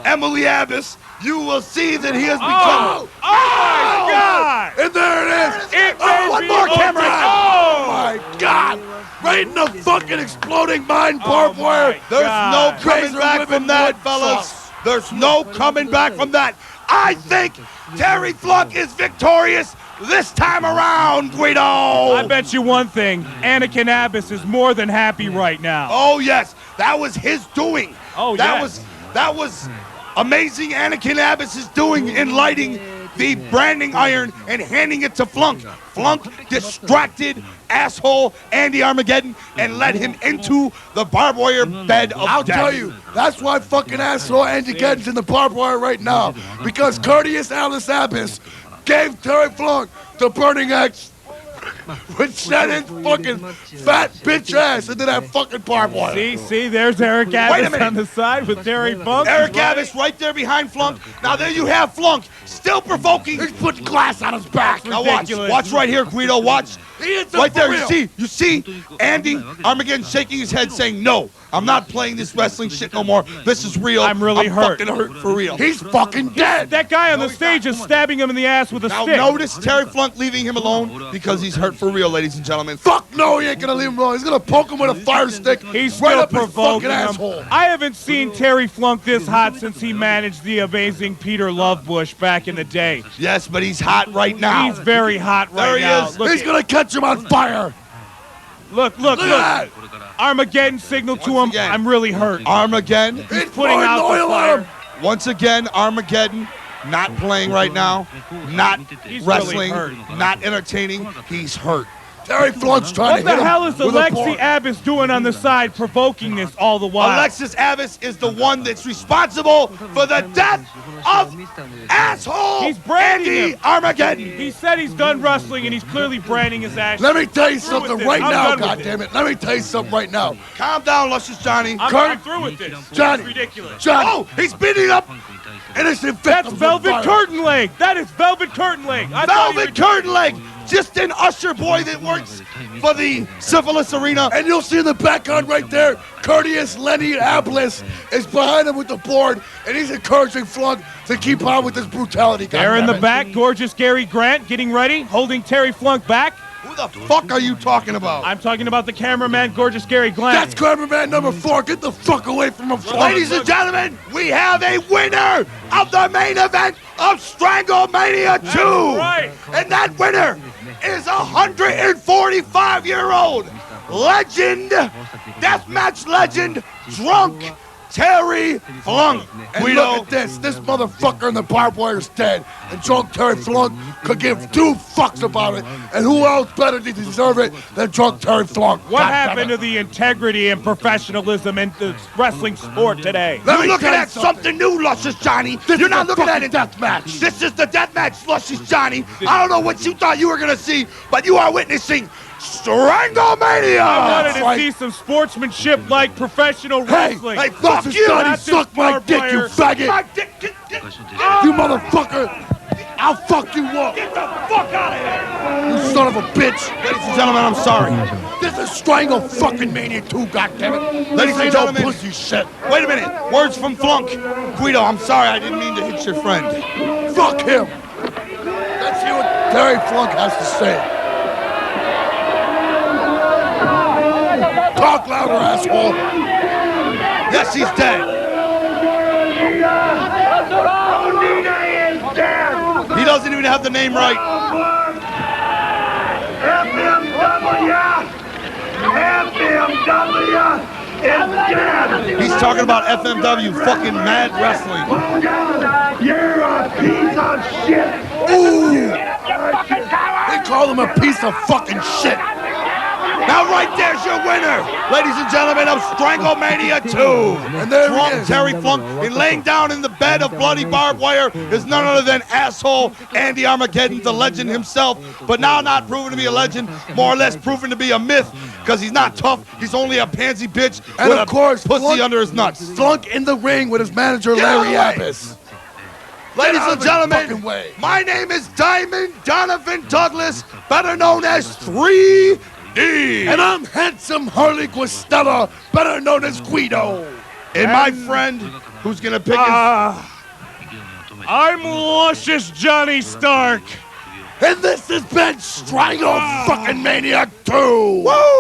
Emily Abbas, you will see that he has become... Oh my God! And there it is! It may one be more camera! ultimate. Oh my God! Right in the fucking exploding mind barbed wire! There's no God. coming Razor back whipping from that, wood fellas. sauce. There's no coming back from that. I think Terry Flunk is victorious this time around, Gweedo. I bet you one thing, Anakin Abbas is more than happy right now. Oh yes, that was his doing. Oh, that yes. was amazing. Anakin Abbas is doing in lighting the branding iron and handing it to Flunk. Flunk distracted asshole Andy Armageddon and led him into the barbed wire bed of I'll death. tell you, that's why fucking asshole Andy Gedden's in the barbed wire right now. Because Courteous Alice Abbas gave Terry Flunk the burning axe with Shannon's fucking fat bitch ass into that fucking barbed wire. See, there's Eric a Abbas minute. on the side with Terry Funk. Eric Abbas right there behind Flunk. Now there you have Flunk, still provoking. He's putting glass on his back. Now watch right here, Gweedo, watch. He is Right there, real. you see Andy Armageddon shaking his head saying, no, I'm not playing this wrestling shit no more. This is real. I'm really hurt. fucking hurt for real. He's fucking dead. That guy on the stage is stabbing him in the ass with a Now stick. notice Terry Flunk leaving him alone because he's hurt for real, ladies and gentlemen. Fuck no, he ain't gonna leave him alone. He's gonna poke him with a fire stick He's right still up his fucking provoking him. asshole. I haven't seen Terry Flunk this hot since he managed the amazing Peter Lovebush back in the day. Yes, but he's hot right now. He's very hot right There he now. is. Look, He's gonna catch him on fire. look. Look at that. Armageddon signal to him. again. I'm really hurt. Armageddon. He's putting out the oil fire. on him. Once again, Armageddon not playing right now, not He's wrestling, really hurt. not entertaining. He's hurt. Terry Flunk's trying What to the hit him hell is with a Alexi board. Abbas doing on the side, provoking this all the while? Alexis Abbas is the one that's responsible for the death of asshole He's branding Andy him. Armageddon. He said he's done wrestling, and he's clearly branding his ass. Let me tell you Through with something this. right I'm now, done with goddammit. Let me tell you something right now. Calm down, Luscious Johnny. I'm through with this. Johnny. It's ridiculous. Johnny, Oh, he's beating up innocent That's victims Velvet of fire. Curtain Leg. That is Velvet Curtain Leg. I thought he Velvet was- Curtain Leg. Just an usher boy that works for the syphilis arena. And you'll see in the background right there, Courteous Lenny Ablis is behind him with the board, and he's encouraging Flunk to keep on with this brutality. There in the goddammit. back, gorgeous Gary Grant getting ready, holding Terry Flunk back. Who the fuck are you talking about? I'm talking about the cameraman, gorgeous Gary Grant. That's cameraman number 4. Get the fuck away from him, Flunk. Ladies and gentlemen, we have a winner of the main event of StrangleMania 2. right. And that winner is a 145-year-old legend, deathmatch legend, drunk Terry Flunk. And We look at this. This motherfucker in the barbed wire is dead. And drunk Terry Flunk could give 2 fucks about it. And who else better to deserve it than drunk Terry Flunk? What God damn happened it. to the integrity and professionalism in the wrestling sport today? Let You're me looking tell you at something new, Luscious Johnny. You're is not a looking at fucking it. death match. This is the death match, Luscious Johnny. I don't know what you thought you were going to see, but you are witnessing StrangleMania. I wanted to right. see some sportsmanship like professional wrestling. Hey, fuck Luscious you. Johnny, Not this suck my barbed dick, you wire. faggot. My dick, get You motherfucker. I'll fuck you up. the fuck out of here. You son of a bitch. Ladies and gentlemen, I'm sorry. This is Strangle fucking Mania 2, goddammit. Ladies and gentlemen. No pussy shit. Wait a minute. Words from Flunk. Gweedo, I'm sorry. I didn't mean to hit your friend. Fuck him. Let's hear what Terry Flunk has to say. Talk louder, asshole. Yes, he's dead. He doesn't even have the name right. He's talking about FMW, fucking Mad Wrestling. You're a piece of shit. Ooh. They call him a piece of fucking shit. Now right there's your winner, ladies and gentlemen, of StrangleMania 2. And there he Drunk is. Terry Flunk, and laying down in the bed of bloody barbed wire is none other than asshole Andy Armageddon, the legend himself, but now not proven to be a legend, more or less proven to be a myth, because he's not tough, he's only a pansy bitch And with of a course, pussy Flunk- under his nuts. Flunk in the ring with his manager, Get out of Larry the way. Abbas. Ladies out and of the fucking gentlemen, way. my name is Diamond Donovan Douglas, better known as 3D. Indeed. And I'm Handsome Harley Guestella, better known as Gweedo. And my friend, who's gonna pick I'm Luscious Johnny Stark. And this has been StrangleMania 2. Woo!